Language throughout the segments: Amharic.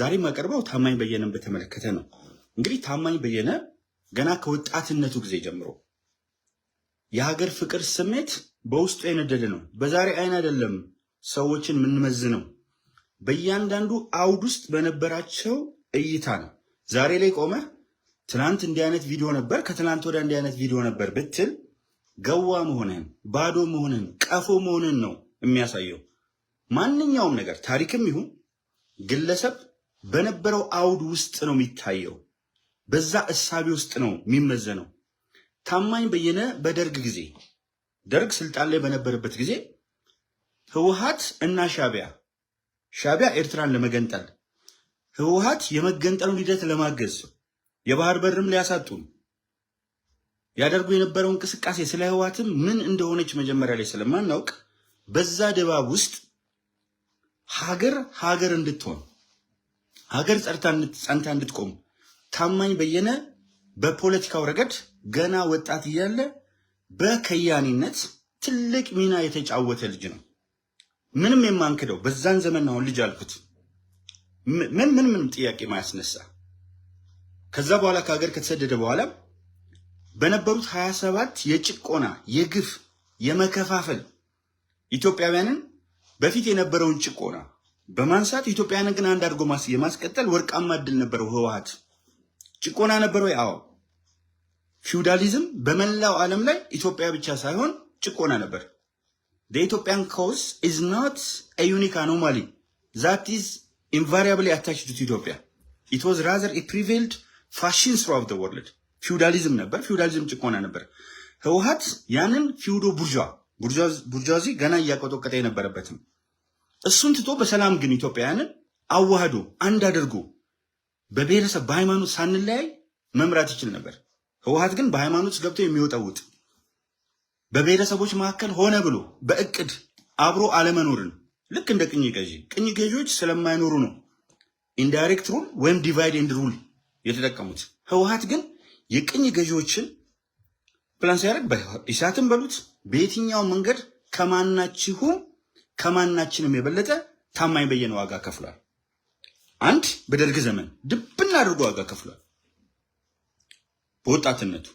ዛሬ ማቀርበው ታማኝ በየነን በተመለከተ ነው። እንግዲህ ታማኝ በየነ ገና ከወጣትነቱ ጊዜ ጀምሮ የሀገር ፍቅር ስሜት በውስጡ የነደደ ነው። በዛሬ አይን አይደለም ሰዎችን የምንመዝነው፣ በእያንዳንዱ አውድ ውስጥ በነበራቸው እይታ ነው። ዛሬ ላይ ቆመ ትናንት እንዲህ አይነት ቪዲዮ ነበር፣ ከትናንት ወዲያ እንዲህ አይነት ቪዲዮ ነበር ብትል ገዋ መሆንህን፣ ባዶ መሆንህን፣ ቀፎ መሆንህን ነው የሚያሳየው። ማንኛውም ነገር ታሪክም ይሁን ግለሰብ በነበረው አውድ ውስጥ ነው የሚታየው፣ በዛ እሳቤ ውስጥ ነው የሚመዘነው። ታማኝ በየነ በደርግ ጊዜ ደርግ ስልጣን ላይ በነበረበት ጊዜ ህወሓት እና ሻዕቢያ ኤርትራን ለመገንጠል ህወሓት የመገንጠሉን ሂደት ለማገዝ የባህር በርም ሊያሳጡን ያደርጉ የነበረው እንቅስቃሴ ስለ ህወሓትም ምን እንደሆነች መጀመሪያ ላይ ስለማናውቅ በዛ ድባብ ውስጥ ሀገር እንድትሆን ሀገር ጸንታ እንድትቆም ታማኝ በየነ በፖለቲካው ረገድ ገና ወጣት እያለ በከያኒነት ትልቅ ሚና የተጫወተ ልጅ ነው። ምንም የማንክደው በዛን ዘመን አሁን ልጅ አልኩት ምንም ጥያቄ ማያስነሳ። ከዛ በኋላ ከሀገር ከተሰደደ በኋላ በነበሩት 27 የጭቆና የግፍ የመከፋፈል ኢትዮጵያውያንን በፊት የነበረውን ጭቆና በማንሳት ኢትዮጵያውያንን ግን አንድ አድርጎ የማስቀጠል ወርቃማ እድል ነበረው። ህወሓት ጭቆና ነበረው። አዎ ፊውዳሊዝም በመላው ዓለም ላይ ኢትዮጵያ ብቻ ሳይሆን ጭቆና ነበር። The Ethiopian cause is not a unique anomaly that is invariably attached to Ethiopia. It was rather a prevailed fashion throughout the world. ፊውዳሊዝም ነበር። ፊውዳሊዝም ጭቆና ነበር። ህወሓት ያንን ፊውዶ ቡርዣዚ ገና እያቆጠቆጠ የነበረበትም እሱን ትቶ በሰላም ግን ኢትዮጵያውያንን አዋህዶ አንድ አድርጎ በብሔረሰብ በሃይማኖት ሳንለያይ መምራት ይችል ነበር። ህወሓት ግን በሃይማኖት ገብቶ የሚወጣውጥ በብሔረሰቦች መካከል ሆነ ብሎ በእቅድ አብሮ አለመኖርን ልክ እንደ ቅኝ ገዢዎች ስለማይኖሩ ነው ኢንዳይሬክት ሩል ወይም ዲቫይድ ኤንድ ሩል የተጠቀሙት። ህወሓት ግን የቅኝ ገዢዎችን ፕላን ሲያደርግ በኢሳትም በሉት በየትኛው መንገድ ከማናችንም የበለጠ ታማኝ በየነ ዋጋ ከፍሏል። አንድ በደርግ ዘመን ድብና አድርጎ ዋጋ ከፍሏል በወጣትነቱ።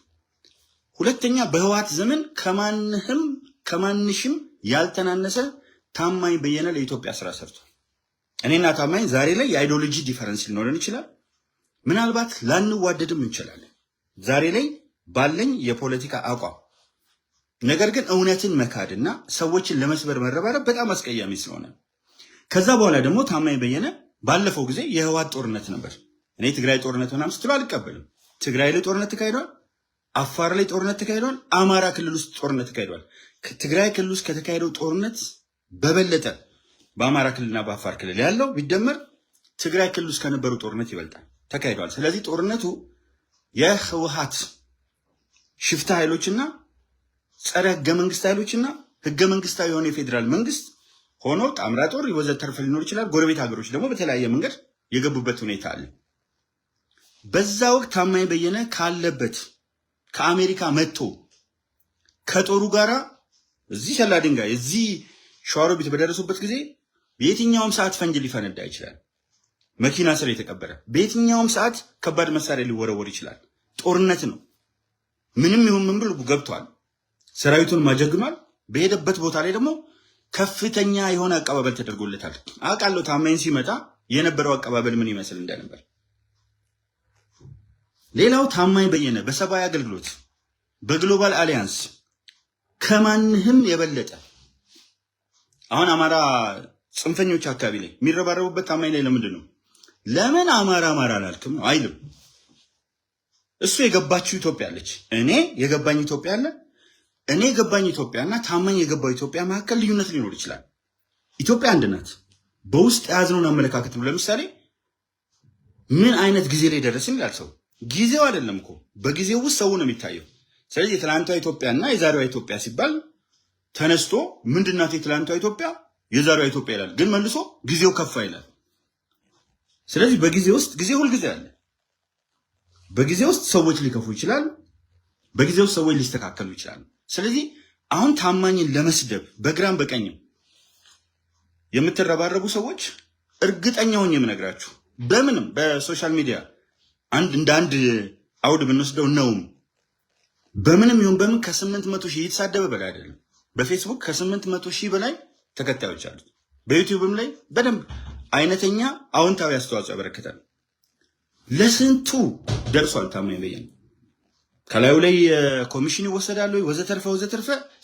ሁለተኛ በህወሓት ዘመን ከማንሽም ያልተናነሰ ታማኝ በየነ ለኢትዮጵያ ስራ ሰርቷል። እኔና ታማኝ ዛሬ ላይ የአይዲዮሎጂ ዲፈረንስ ሊኖረን ይችላል። ምናልባት ላንዋደድም እንችላለን ዛሬ ላይ ባለኝ የፖለቲካ አቋም። ነገር ግን እውነትን መካድና ሰዎችን ለመስበር መረባረብ በጣም አስቀያሚ ስለሆነ ከዛ በኋላ ደግሞ ታማኝ በየነ ባለፈው ጊዜ የህወሓት ጦርነት ነበር። እኔ ትግራይ ጦርነት ምናምን ስትሉ አልቀበልም። ትግራይ ላይ ጦርነት ተካሂዷል። አፋር ላይ ጦርነት ተካሂዷል። አማራ ክልል ውስጥ ጦርነት ተካሂዷል። ትግራይ ክልል ውስጥ ከተካሄደው ጦርነት በበለጠ በአማራ ክልልና በአፋር ክልል ያለው ቢደመር ትግራይ ክልል ውስጥ ከነበረው ጦርነት ይበልጣል ተካሂዷል። ስለዚህ ጦርነቱ የህወሓት ሽፍታ ኃይሎችና ጸረ ህገ መንግስት ኃይሎችና ህገ መንግስታዊ የሆነ የፌዴራል መንግስት ሆኖ ጣምራ ጦር ወዘተርፈ ሊኖር ይችላል። ጎረቤት ሀገሮች ደግሞ በተለያየ መንገድ የገቡበት ሁኔታ አለ። በዛ ወቅት ታማኝ በየነ ካለበት ከአሜሪካ መጥቶ ከጦሩ ጋራ እዚህ ሰላ ድንጋይ እዚህ ሸዋሮቢት በደረሱበት ጊዜ በየትኛውም ሰዓት ፈንጅ ሊፈነዳ ይችላል። መኪና ስር የተቀበረ በየትኛውም ሰዓት ከባድ መሳሪያ ሊወረወር ይችላል። ጦርነት ነው። ምንም ይሁን ምን ብሎ ገብቷል። ሰራዊቱን ማጀግኗል። በሄደበት ቦታ ላይ ደግሞ ከፍተኛ የሆነ አቀባበል ተደርጎለታል። አውቃለሁ ታማኝ ሲመጣ የነበረው አቀባበል ምን ይመስል እንደነበር። ሌላው ታማኝ በየነ በሰብአዊ አገልግሎት በግሎባል አሊያንስ ከማንህም የበለጠ አሁን አማራ ጽንፈኞች አካባቢ ላይ የሚረባረቡበት ታማኝ ላይ ለምንድን ነው? ለምን አማራ አላልክም ነው አይልም። እሱ የገባችው ኢትዮጵያ አለች፣ እኔ የገባኝ ኢትዮጵያ አለ። እኔ የገባኝ ኢትዮጵያና ታማኝ የገባው ኢትዮጵያ መካከል ልዩነት ሊኖር ይችላል። ኢትዮጵያ አንድ ናት። በውስጥ የያዝነውን አመለካከት ነው። ለምሳሌ ምን አይነት ጊዜ ላይ ደረስን ይላል ሰው። ጊዜው አይደለም እኮ በጊዜው ውስጥ ሰው ነው የሚታየው። ስለዚህ የትላንቷ ኢትዮጵያና የዛሬዋ ኢትዮጵያ ሲባል ተነስቶ ምንድናት የትላንቷ ኢትዮጵያ የዛሬዋ ኢትዮጵያ ይላል፣ ግን መልሶ ጊዜው ከፋ ይላል። ስለዚህ በጊዜ ውስጥ ጊዜ ሁል ጊዜ አለ። በጊዜ ውስጥ ሰዎች ሊከፉ ይችላሉ፣ በጊዜ ውስጥ ሰዎች ሊስተካከሉ ይችላሉ። ስለዚህ አሁን ታማኝን ለመስደብ በግራም በቀኝም የምትረባረቡ ሰዎች እርግጠኛ ሆኜ የምነግራችሁ በምንም በሶሻል ሚዲያ እንደ አንድ አውድ ብንወስደው ነውም በምንም ይሁን በምን ከ800 ሺህ እየተሳደበ በላይ አይደለም። በፌስቡክ ከ800 ሺህ በላይ ተከታዮች አሉት። በዩቲዩብም ላይ በደንብ አይነተኛ አዎንታዊ አስተዋጽኦ ያበረክታል። ለስንቱ ደርሷል ታማኝ በየነ። ከላዩ ላይ ኮሚሽን ይወሰዳል ወይ ወዘተርፈ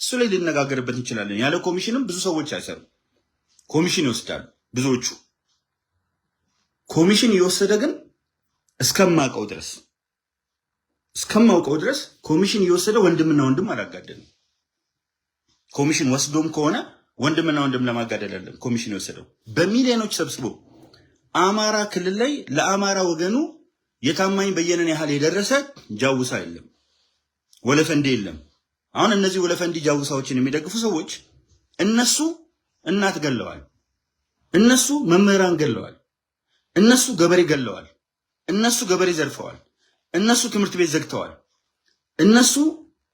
እሱ ላይ ልነጋገርበት እንችላለን። ያለ ኮሚሽንም ብዙ ሰዎች አይሰሩ፣ ኮሚሽን ይወስዳሉ ብዙዎቹ። ኮሚሽን እየወሰደ ግን እስከማውቀው ድረስ ኮሚሽን እየወሰደ ወንድምና ወንድም አላጋደልም። ኮሚሽን ወስዶም ከሆነ ወንድምና ወንድም ለማጋደል አይደለም ኮሚሽን የወሰደው። በሚሊዮኖች ሰብስቦ አማራ ክልል ላይ ለአማራ ወገኑ የታማኝ በየነን ያህል የደረሰ ጃውሳ የለም፣ ወለፈንዲ የለም። አሁን እነዚህ ወለፈንዲ ጃውሳዎችን የሚደግፉ ሰዎች እነሱ እናት ገለዋል፣ እነሱ መምህራን ገለዋል፣ እነሱ ገበሬ ገለዋል፣ እነሱ ገበሬ ዘርፈዋል፣ እነሱ ትምህርት ቤት ዘግተዋል፣ እነሱ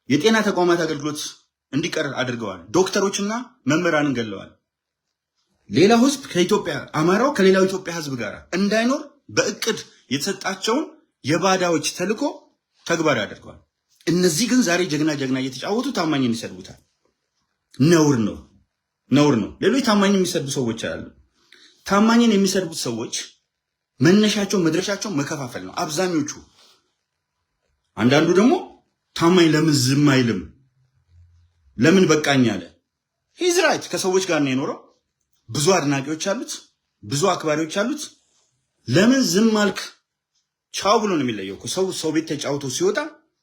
የጤና ተቋማት አገልግሎት እንዲቀር አድርገዋል፣ ዶክተሮችና መምህራንን ገለዋል። ሌላው ህዝብ ከኢትዮጵያ አማራው ከሌላው ኢትዮጵያ ህዝብ ጋር እንዳይኖር በእቅድ የተሰጣቸውን የባዳዎች ተልኮ ተግባር ያደርገዋል። እነዚህ ግን ዛሬ ጀግና እየተጫወቱ ታማኝን ይሰድቡታል። ነውር ነው። ሌሎች ታማኝ የሚሰድቡ ሰዎች አሉ። ታማኝን የሚሰድቡት ሰዎች መነሻቸው መድረሻቸው መከፋፈል ነው አብዛኞቹ። አንዳንዱ ደግሞ ታማኝ ለምን ዝም አይልም፣ ለምን በቃኝ አለ። ሂዝ ራይት። ከሰዎች ጋር ነው የኖረው። ብዙ አድናቂዎች አሉት፣ ብዙ አክባሪዎች አሉት። ለምን ዝም አልክ ቻው ብሎ ነው የሚለየው። ሰው ቤት ተጫውቶ ሲወጣ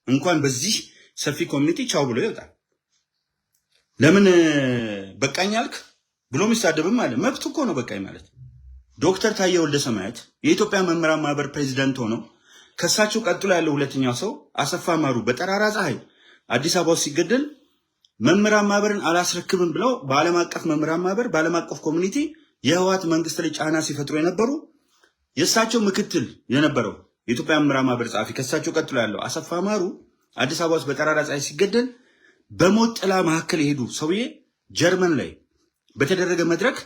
እንኳን በዚህ ሰፊ ኮሚኒቲ ቻው ብሎ ይወጣል። ለምን በቃኝ አልክ ብሎ የሚሳደብም አለ። መብቱ እኮ ነው በቃኝ ማለት። ዶክተር ታዬ ወልደሰማያት የኢትዮጵያ መምህራን ማህበር ፕሬዚዳንት ሆነው ከሳቸው ቀጥሎ ያለው ሁለተኛው ሰው አሰፋ ማሩ በጠራራ ፀሐይ አዲስ አበባ ውስጥ ሲገደል መምህራን ማህበርን አላስረክብም ብለው በዓለም አቀፍ መምህራን ማህበር በዓለም አቀፍ ኮሚኒቲ የህወሓት መንግስት ላይ ጫና ሲፈጥሩ የነበሩ የእሳቸው ምክትል የነበረው የኢትዮጵያ መምህራን ማህበር ጸሐፊ ከእሳቸው ቀጥሎ ያለው አሰፋ ማሩ አዲስ አበባ ውስጥ በጠራራ ፀሐይ ሲገደል በሞት ጥላ መካከል የሄዱ ሰውዬ ጀርመን ላይ በተደረገ መድረክ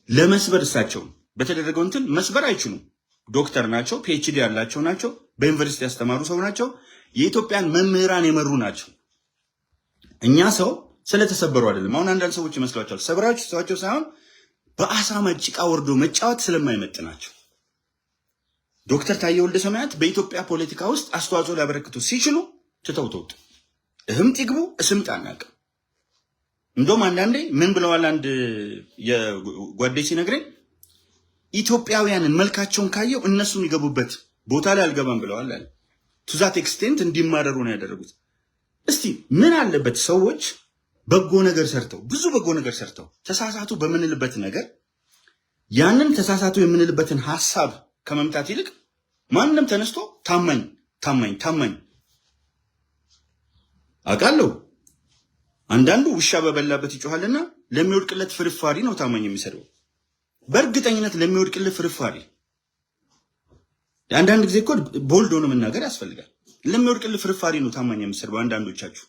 ለመስበር እሳቸው በተደረገው እንትን መስበር አይችሉም። ዶክተር ናቸው፣ ፒኤችዲ ያላቸው ናቸው፣ በዩኒቨርሲቲ ያስተማሩ ሰው ናቸው፣ የኢትዮጵያን መምህራን የመሩ ናቸው። እኛ ሰው ስለተሰበሩ አይደለም። አሁን አንዳንድ ሰዎች ይመስሏቸዋል ሰብራችሁ ሰዋቸው ሳይሆን በአሳማ ጭቃ ወርዶ መጫወት ስለማይመጥ ናቸው። ዶክተር ታዬ ወልደሰማያት በኢትዮጵያ ፖለቲካ ውስጥ አስተዋጽኦ ሊያበረክቱ ሲችሉ ትተውት እህምጥ ይግቡ እስምጥ አናውቅም። እንደውም አንዳንዴ ምን ብለዋል አንድ የጓዴ ሲነግረኝ ኢትዮጵያውያንን መልካቸውን ካየው እነሱ የሚገቡበት ቦታ ላይ አልገባም ብለዋል አለ። ቱ ዛት ኤክስቴንት እንዲማረሩ ነው ያደረጉት። እስቲ ምን አለበት ሰዎች በጎ ነገር ሰርተው ብዙ በጎ ነገር ሰርተው ተሳሳቱ በምንልበት ነገር ያንን ተሳሳቱ የምንልበትን ሐሳብ ከመምታት ይልቅ ማንንም ተነስቶ ታማኝ አውቃለሁ። አንዳንዱ ውሻ በበላበት ይጮሃልና ለሚወድቅለት ፍርፋሪ ነው ታማኝ የሚሰደው። በእርግጠኝነት ለሚወድቅለት ፍርፋሪ አንዳንድ ጊዜ እኮ ቦልድ ሆኖ መናገር ያስፈልጋል። ለሚወድቅለት ፍርፋሪ ነው ታማኝ የሚሰደው። አንዳንዶቻችሁ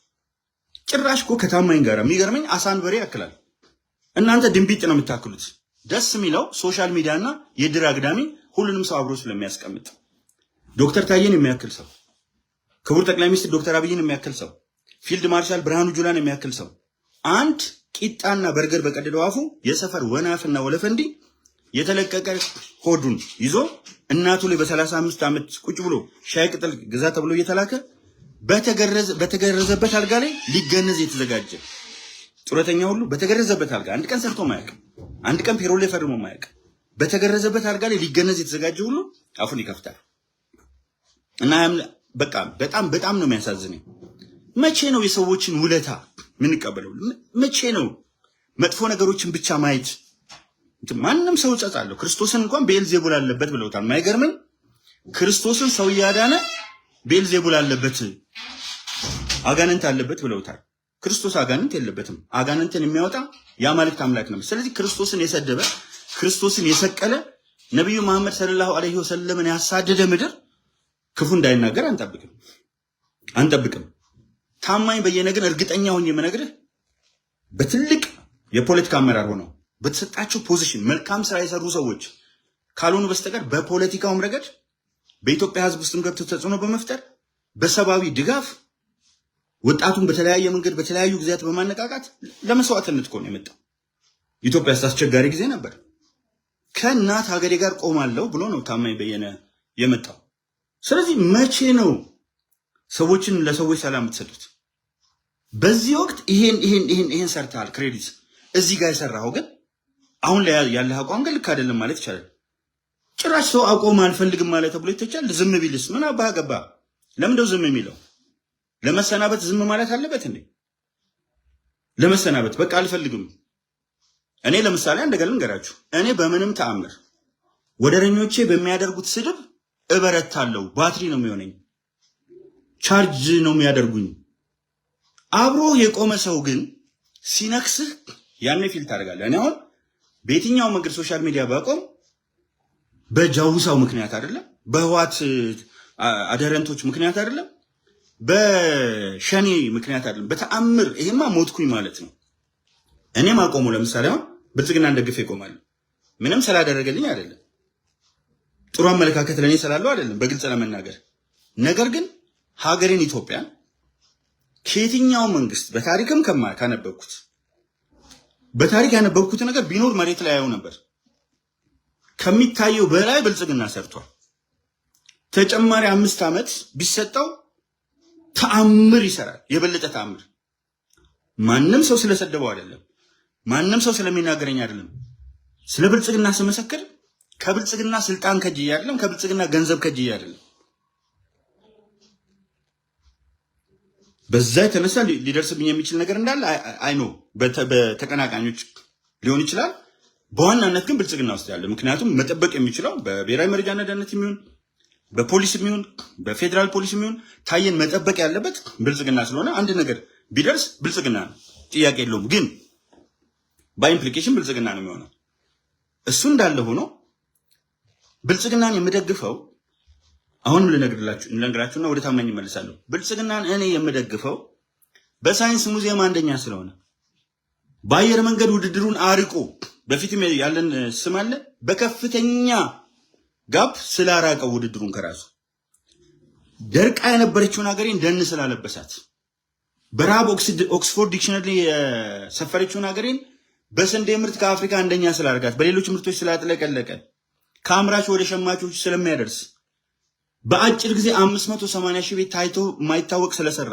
ጭራሽ እኮ ከታማኝ ጋር የሚገርመኝ አሳን በሬ ያክላል። እናንተ ድንቢጥ ነው የምታክሉት። ደስ የሚለው ሶሻል ሚዲያና የድር አግዳሚ ሁሉንም ሰው አብሮ ስለሚያስቀምጥ ዶክተር ታዬን የሚያክል ሰው፣ ክቡር ጠቅላይ ሚኒስትር ዶክተር አብይን የሚያክል ሰው፣ ፊልድ ማርሻል ብርሃኑ ጁላን የሚያክል ሰው አንድ ቂጣና በርገር በቀደደው አፉ የሰፈር ወናፍና ወለፈንዲ የተለቀቀ ሆዱን ይዞ እናቱ ላይ በ35 ዓመት ቁጭ ብሎ ሻይ ቅጠል ግዛ ተብሎ እየተላከ በተገረዘበት አልጋ ላይ ሊገነዝ የተዘጋጀ ጡረተኛ ሁሉ በተገረዘበት አልጋ አንድ ቀን ሰርቶ ማያውቅ፣ አንድ ቀን ፔሮል ላይ ፈርሞ ማያውቅ፣ በተገረዘበት አልጋ ላይ ሊገነዝ የተዘጋጀ ሁሉ አፉን ይከፍታል። እና በቃ በጣም ነው የሚያሳዝነኝ። መቼ ነው የሰዎችን ውለታ የምንቀበለው? መቼ ነው መጥፎ ነገሮችን ብቻ ማየት? ማንም ሰው ጸጻለሁ። ክርስቶስን እንኳን ቤልዜቡል አለበት ብለውታል። ማይገርመኝ ክርስቶስን ሰው ያዳነ ቤልዜቡል አለበት አጋንንት አለበት ብለውታል። ክርስቶስ አጋንንት የለበትም። አጋንንትን የሚያወጣ የአማልክት አምላክ ነው። ስለዚህ ክርስቶስን የሰደበ ክርስቶስን የሰቀለ ነብዩ መሐመድ ሰለላሁ ዐለይሂ ወሰለምን ያሳደደ ምድር ክፉ እንዳይናገር አንጠብቅም። ታማኝ በየነ ግን እርግጠኛ ሆኜ የምነግርህ በትልቅ የፖለቲካ አመራር ሆነው በተሰጣቸው ፖዚሽን መልካም ስራ የሰሩ ሰዎች ካልሆኑ በስተቀር በፖለቲካውም ረገድ በኢትዮጵያ ህዝብ ውስጥም ገብቶ ተጽዕኖ በመፍጠር በሰብአዊ ድጋፍ ወጣቱን በተለያየ መንገድ በተለያዩ ጊዜያት በማነቃቃት ለመስዋዕትነት እኮ ነው የመጣው። ኢትዮጵያ ውስጥ አስቸጋሪ ጊዜ ነበር። ከእናት ሀገሬ ጋር ቆማለሁ ብሎ ነው ታማኝ በየነ የመጣው። ስለዚህ መቼ ነው ሰዎችን ለሰዎች ሰላም የምትሰጡት? በዚህ ወቅት ይሄን ሰርተሃል፣ ክሬዲት እዚህ ጋር የሰራኸው ግን አሁን ላይ ያለህ አቋም ግን ልክ አይደለም ማለት ይቻላል። ጭራሽ ሰው አቆም አልፈልግም ማለት ተብሎ ይተቻል። ዝም ቢልስ ምን አባህ ገባ? ለምንድነው ዝም የሚለው? ለመሰናበት ዝም ማለት አለበት እንዴ? ለመሰናበት በቃ አልፈልግም። እኔ ለምሳሌ አንድ ነገር ልንገራችሁ። እኔ በምንም ተአምር ወደረኞቼ በሚያደርጉት ስድብ እበረታለሁ። ባትሪ ነው የሚሆነኝ፣ ቻርጅ ነው የሚያደርጉኝ። አብሮ የቆመ ሰው ግን ሲነክስህ ያኔ ፊል ታደርጋለህ። እኔ አሁን በየትኛው መንገድ ሶሻል ሚዲያ ባቆም በጃውሳው ምክንያት አይደለም፣ በህዋት አደረንቶች ምክንያት አይደለም፣ በሸኔ ምክንያት አይደለም። በተአምር ይሄማ ሞትኩኝ ማለት ነው። እኔ ማቆሙ ለምሳሌ አሁን ብልጽግና እንደግፌ እቆማለሁ። ምንም ስላደረገልኝ አይደለም፣ ጥሩ አመለካከት ለኔ ስላለው አይደለም፣ በግልጽ ለመናገር ነገር ግን ሀገሬን ኢትዮጵያን ከየትኛው መንግስት በታሪክም ካነበብኩት በታሪክ ያነበብኩት ነገር ቢኖር መሬት ላይ ያየው ነበር። ከሚታየው በላይ ብልጽግና ሰርቷል። ተጨማሪ 5 ዓመት ቢሰጠው ተአምር ይሰራል፣ የበለጠ ተአምር። ማንም ሰው ስለሰደበው አይደለም፣ ማንም ሰው ስለሚናገረኝ አይደለም። ስለ ብልጽግና ስመሰክር ከብልጽግና ስልጣን ከጅዬ አይደለም፣ ከብልጽግና ገንዘብ ከጅዬ አይደለም። በዛ የተነሳ ሊደርስብኝ የሚችል ነገር እንዳለ አይኖ በተቀናቃኞች ሊሆን ይችላል። በዋናነት ግን ብልጽግና ውስጥ ያለ ምክንያቱም መጠበቅ የሚችለው በብሔራዊ መረጃና ደህንነት የሚሆን በፖሊስ የሚሆን በፌደራል ፖሊስ የሚሆን ታየን መጠበቅ ያለበት ብልጽግና ስለሆነ አንድ ነገር ቢደርስ ብልጽግና ነው፣ ጥያቄ የለውም። ግን በኢምፕሊኬሽን ብልጽግና ነው የሚሆነው። እሱ እንዳለ ሆኖ ብልጽግናን የምደግፈው አሁንም ልነግራችሁና ወደ ታማኝ እመልሳለሁ። ብልጽግናን እኔ የምደግፈው በሳይንስ ሙዚየም አንደኛ ስለሆነ በአየር መንገድ ውድድሩን አርቆ በፊትም ያለን ስም አለ በከፍተኛ ጋፕ ስላራቀው ውድድሩን ከራሱ ደርቃ የነበረችውን ሀገሬን ደን ስላለበሳት በራብ ኦክስፎርድ ዲክሽነሪ የሰፈረችውን ሀገሬን በስንዴ ምርት ከአፍሪካ አንደኛ ስላደረጋት በሌሎች ምርቶች ስላጥለቀለቀ ከአምራች ወደ ሸማቾች ስለሚያደርስ በአጭር ጊዜ 580 ሺህ ቤት ታይቶ የማይታወቅ ስለሰራ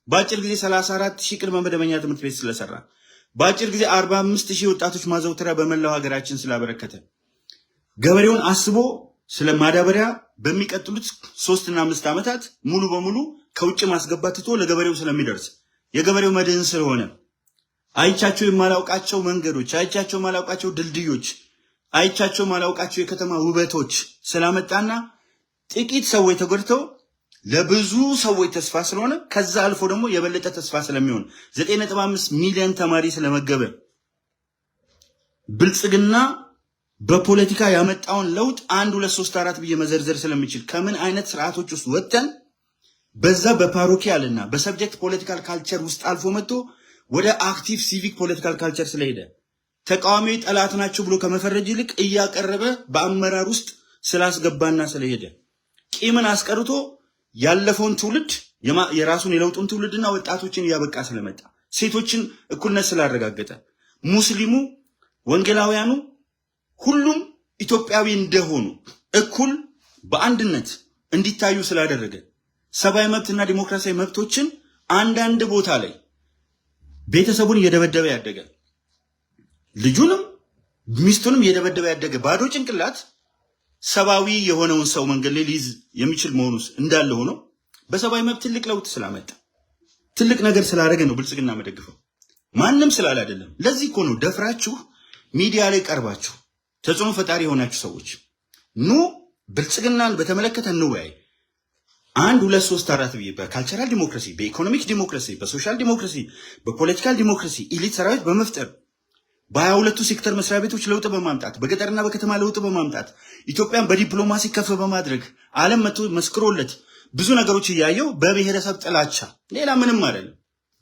በአጭር ጊዜ 34 ሺህ ቅድመ መደበኛ ትምህርት ቤት ስለሰራ በአጭር ጊዜ 45 ሺህ ወጣቶች ማዘውተሪያ በመላው ሀገራችን ስላበረከተ ገበሬውን አስቦ ስለማዳበሪያ በሚቀጥሉት 3 እና 5 ዓመታት ሙሉ በሙሉ ከውጭ ማስገባት ትቶ ለገበሬው ስለሚደርስ የገበሬው መድህን ስለሆነ አይቻቸው የማላውቃቸው መንገዶች፣ አይቻቸው የማላውቃቸው ድልድዮች፣ አይቻቸው የማላውቃቸው የከተማ ውበቶች ስላመጣና ጥቂት ሰዎች ተጎድተው ለብዙ ሰዎች ተስፋ ስለሆነ ከዛ አልፎ ደግሞ የበለጠ ተስፋ ስለሚሆን 9.5 ሚሊዮን ተማሪ ስለመገበ ብልጽግና በፖለቲካ ያመጣውን ለውጥ 1 2 3 4 ብዬ መዘርዘር ስለሚችል ከምን አይነት ስርዓቶች ውስጥ ወጥተን በዛ በፓሮኪያልና በሰብጀክት ፖለቲካል ካልቸር ውስጥ አልፎ መጥቶ ወደ አክቲቭ ሲቪክ ፖለቲካል ካልቸር ስለሄደ ተቃዋሚ ጠላት ናቸው ብሎ ከመፈረጅ ይልቅ እያቀረበ በአመራር ውስጥ ስላስገባና ስለሄደ ቂምን አስቀርቶ ያለፈውን ትውልድ የራሱን የለውጡን ትውልድና ወጣቶችን እያበቃ ስለመጣ ሴቶችን እኩልነት ስላረጋገጠ ሙስሊሙ፣ ወንጌላውያኑ ሁሉም ኢትዮጵያዊ እንደሆኑ እኩል በአንድነት እንዲታዩ ስላደረገ ሰብአዊ መብትና ዲሞክራሲያዊ መብቶችን አንዳንድ ቦታ ላይ ቤተሰቡን እየደበደበ ያደገ ልጁንም ሚስቱንም እየደበደበ ያደገ ባዶ ጭንቅላት ሰብአዊ የሆነውን ሰው መንገድ ላይ ሊይዝ የሚችል መሆኑስ እንዳለ ሆኖ በሰብአዊ መብት ትልቅ ለውጥ ስላመጣ ትልቅ ነገር ስላደረገ ነው ብልጽግና መደግፈው፣ ማንም ስላለ አይደለም። ለዚህ እኮ ነው ደፍራችሁ ሚዲያ ላይ ቀርባችሁ ተጽዕኖ ፈጣሪ የሆናችሁ ሰዎች ኑ ብልጽግናን በተመለከተ እንወያይ 1 2 3 4 ብዬ በካልቸራል ዲሞክራሲ፣ በኢኮኖሚክ ዲሞክራሲ፣ በሶሻል ዲሞክራሲ፣ በፖለቲካል ዲሞክራሲ ኢሊት ሰራዊት በመፍጠር በ22ቱ ሴክተር መስሪያ ቤቶች ለውጥ በማምጣት በገጠርና በከተማ ለውጥ በማምጣት ኢትዮጵያን በዲፕሎማሲ ከፍ በማድረግ ዓለም መጥቶ መስክሮለት ብዙ ነገሮች እያየው በብሔረሰብ ጥላቻ ሌላ ምንም አይደለም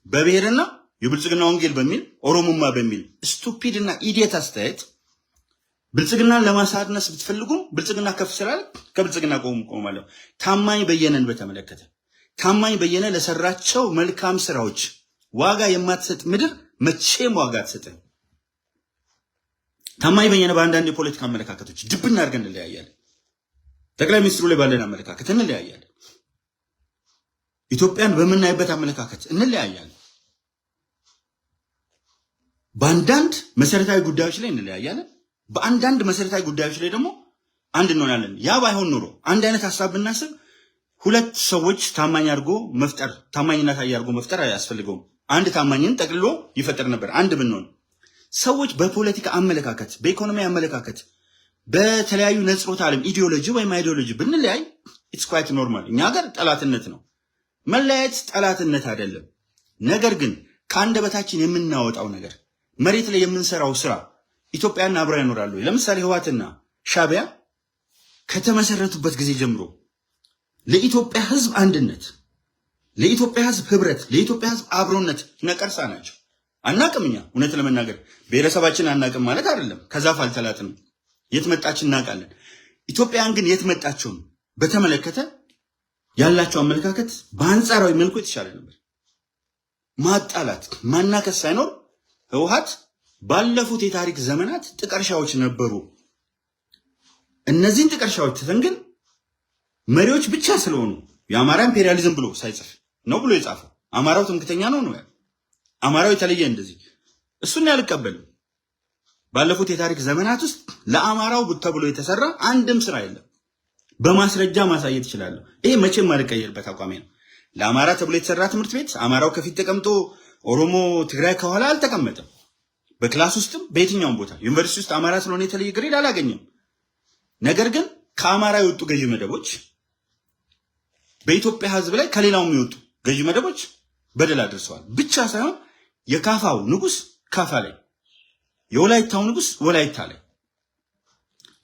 በብሔርና የብልጽግና ወንጌል በሚል ኦሮሞማ በሚል ስቱፒድ እና ኢዲየት አስተያየት ብልጽግናን ለማሳነስ ብትፈልጉ ብልጽግና ከፍ ስላለ ከብልጽግና ቆማለሁ። ታማኝ በየነን በተመለከተ ታማኝ በየነ ለሰራቸው መልካም ስራዎች ዋጋ የማትሰጥ ምድር መቼም ዋጋ አትሰጥም። ታማኝ በየነ በአንዳንድ የፖለቲካ አመለካከቶች ድብና አድርገን እንለያያለን። ጠቅላይ ሚኒስትሩ ላይ ባለን አመለካከት እንለያያለን። ኢትዮጵያን በምናይበት አመለካከት እንለያያለን። በአንዳንድ መሰረታዊ ጉዳዮች ላይ እንለያያለን። በአንዳንድ መሰረታዊ ጉዳዮች ላይ ደግሞ አንድ እንሆናለን። ያ ባይሆን ኖሮ አንድ አይነት ሐሳብ ብናስብ ሁለት ሰዎች ታማኝ አድርጎ መፍጠር ታማኝነት አድርጎ መፍጠር አያስፈልገውም። አንድ ታማኝን ጠቅልሎ ይፈጠር ነበር። አንድ ብንሆን ሰዎች በፖለቲካ አመለካከት፣ በኢኮኖሚ አመለካከት፣ በተለያዩ ነጽሮት ዓለም ኢዲዮሎጂ ወይም አይዲዮሎጂ ብንለያይ ኢትስ ኳይት ኖርማል። እኛ ሀገር ጠላትነት ነው። መለያየት ጠላትነት አይደለም። ነገር ግን ከአንደበታችን የምናወጣው ነገር መሬት ላይ የምንሰራው ስራ ኢትዮጵያና አብራ ይኖራሉ። ለምሳሌ ህወሓትና ሻዕቢያ ከተመሰረቱበት ጊዜ ጀምሮ ለኢትዮጵያ ህዝብ አንድነት፣ ለኢትዮጵያ ህዝብ ህብረት፣ ለኢትዮጵያ ህዝብ አብሮነት ነቀርሳ ናቸው። አናቅም። እኛ እውነት ለመናገር ብሔረሰባችን አናቅም ማለት አይደለም። ከዛፍ አልተላጥንም። የት መጣችን እናውቃለን። ኢትዮጵያን ግን የት መጣቸውን በተመለከተ ያላቸው አመለካከት በአንጻራዊ መልኩ የተሻለ ነበር። ማጣላት ማናከስ ሳይኖር ህወሓት ባለፉት የታሪክ ዘመናት ጥቀርሻዎች ነበሩ። እነዚህን ጥቀርሻዎች ትተን ግን መሪዎች ብቻ ስለሆኑ የአማራ ኢምፔሪያሊዝም ብሎ ሳይጽፍ ነው ብሎ የጻፈው አማራው ትምክተኛ ነው ነው አማራው የተለየ እንደዚህ እሱን ያልቀበልም። ባለፉት የታሪክ ዘመናት ውስጥ ለአማራው ተብሎ የተሰራ አንድም ስራ የለም። በማስረጃ ማሳየት ይችላለሁ። ይሄ መቼም ማልቀየርበት አቋሜ ነው። ለአማራ ተብሎ የተሰራ ትምህርት ቤት አማራው ከፊት ተቀምጦ ኦሮሞ ትግራይ ከኋላ አልተቀመጠም። በክላስ ውስጥም በየትኛውም ቦታ ዩኒቨርሲቲ ውስጥ አማራ ስለሆነ የተለየ ግሬድ አላገኘም። ነገር ግን ከአማራ የወጡ ገዢ መደቦች በኢትዮጵያ ህዝብ ላይ ከሌላው የሚወጡ ገዢ መደቦች በደል አድርሰዋል ብቻ ሳይሆን የካፋው ንጉስ ካፋ ላይ፣ የወላይታው ንጉስ ወላይታ ላይ፣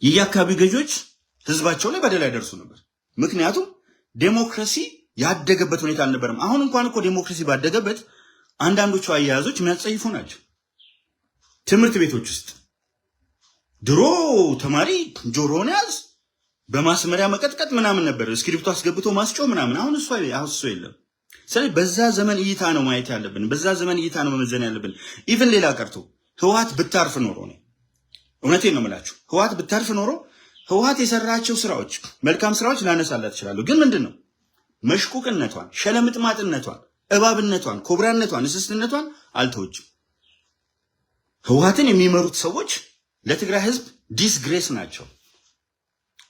የየአካባቢ ገዢዎች ህዝባቸው ላይ በደል ያደርሱ ነበር። ምክንያቱም ዴሞክራሲ ያደገበት ሁኔታ አልነበረም። አሁን እንኳን እኮ ዴሞክራሲ ባደገበት አንዳንዶቹ አያያዞች የሚያጸይፉ ናቸው። ትምህርት ቤቶች ውስጥ ድሮ ተማሪ ጆሮውን ያዝ በማስመሪያ መቀጥቀጥ ምናምን ነበር፣ እስክሪፕቶ አስገብቶ ማስጮህ ምናምን። አሁን እሱ የለም። ስለዚህ በዛ ዘመን እይታ ነው ማየት ያለብን፣ በዛ ዘመን እይታ ነው መመዘን ያለብን። ኢቭን ሌላ ቀርቶ ህወሓት ብታርፍ ኖሮ ነው፣ እውነቴን ነው የምላችሁ፣ ህወሓት ብታርፍ ኖሮ ህወሓት የሰራቸው ስራዎች መልካም ስራዎች ላነሳላት ይችላሉ። ግን ምንድነው መሽቁቅነቷን፣ ሸለምጥማጥነቷን፣ እባብነቷን፣ ኮብራነቷን፣ እስስትነቷን አልተወችም። ህወሓትን የሚመሩት ሰዎች ለትግራይ ህዝብ ዲስግሬስ ናቸው፣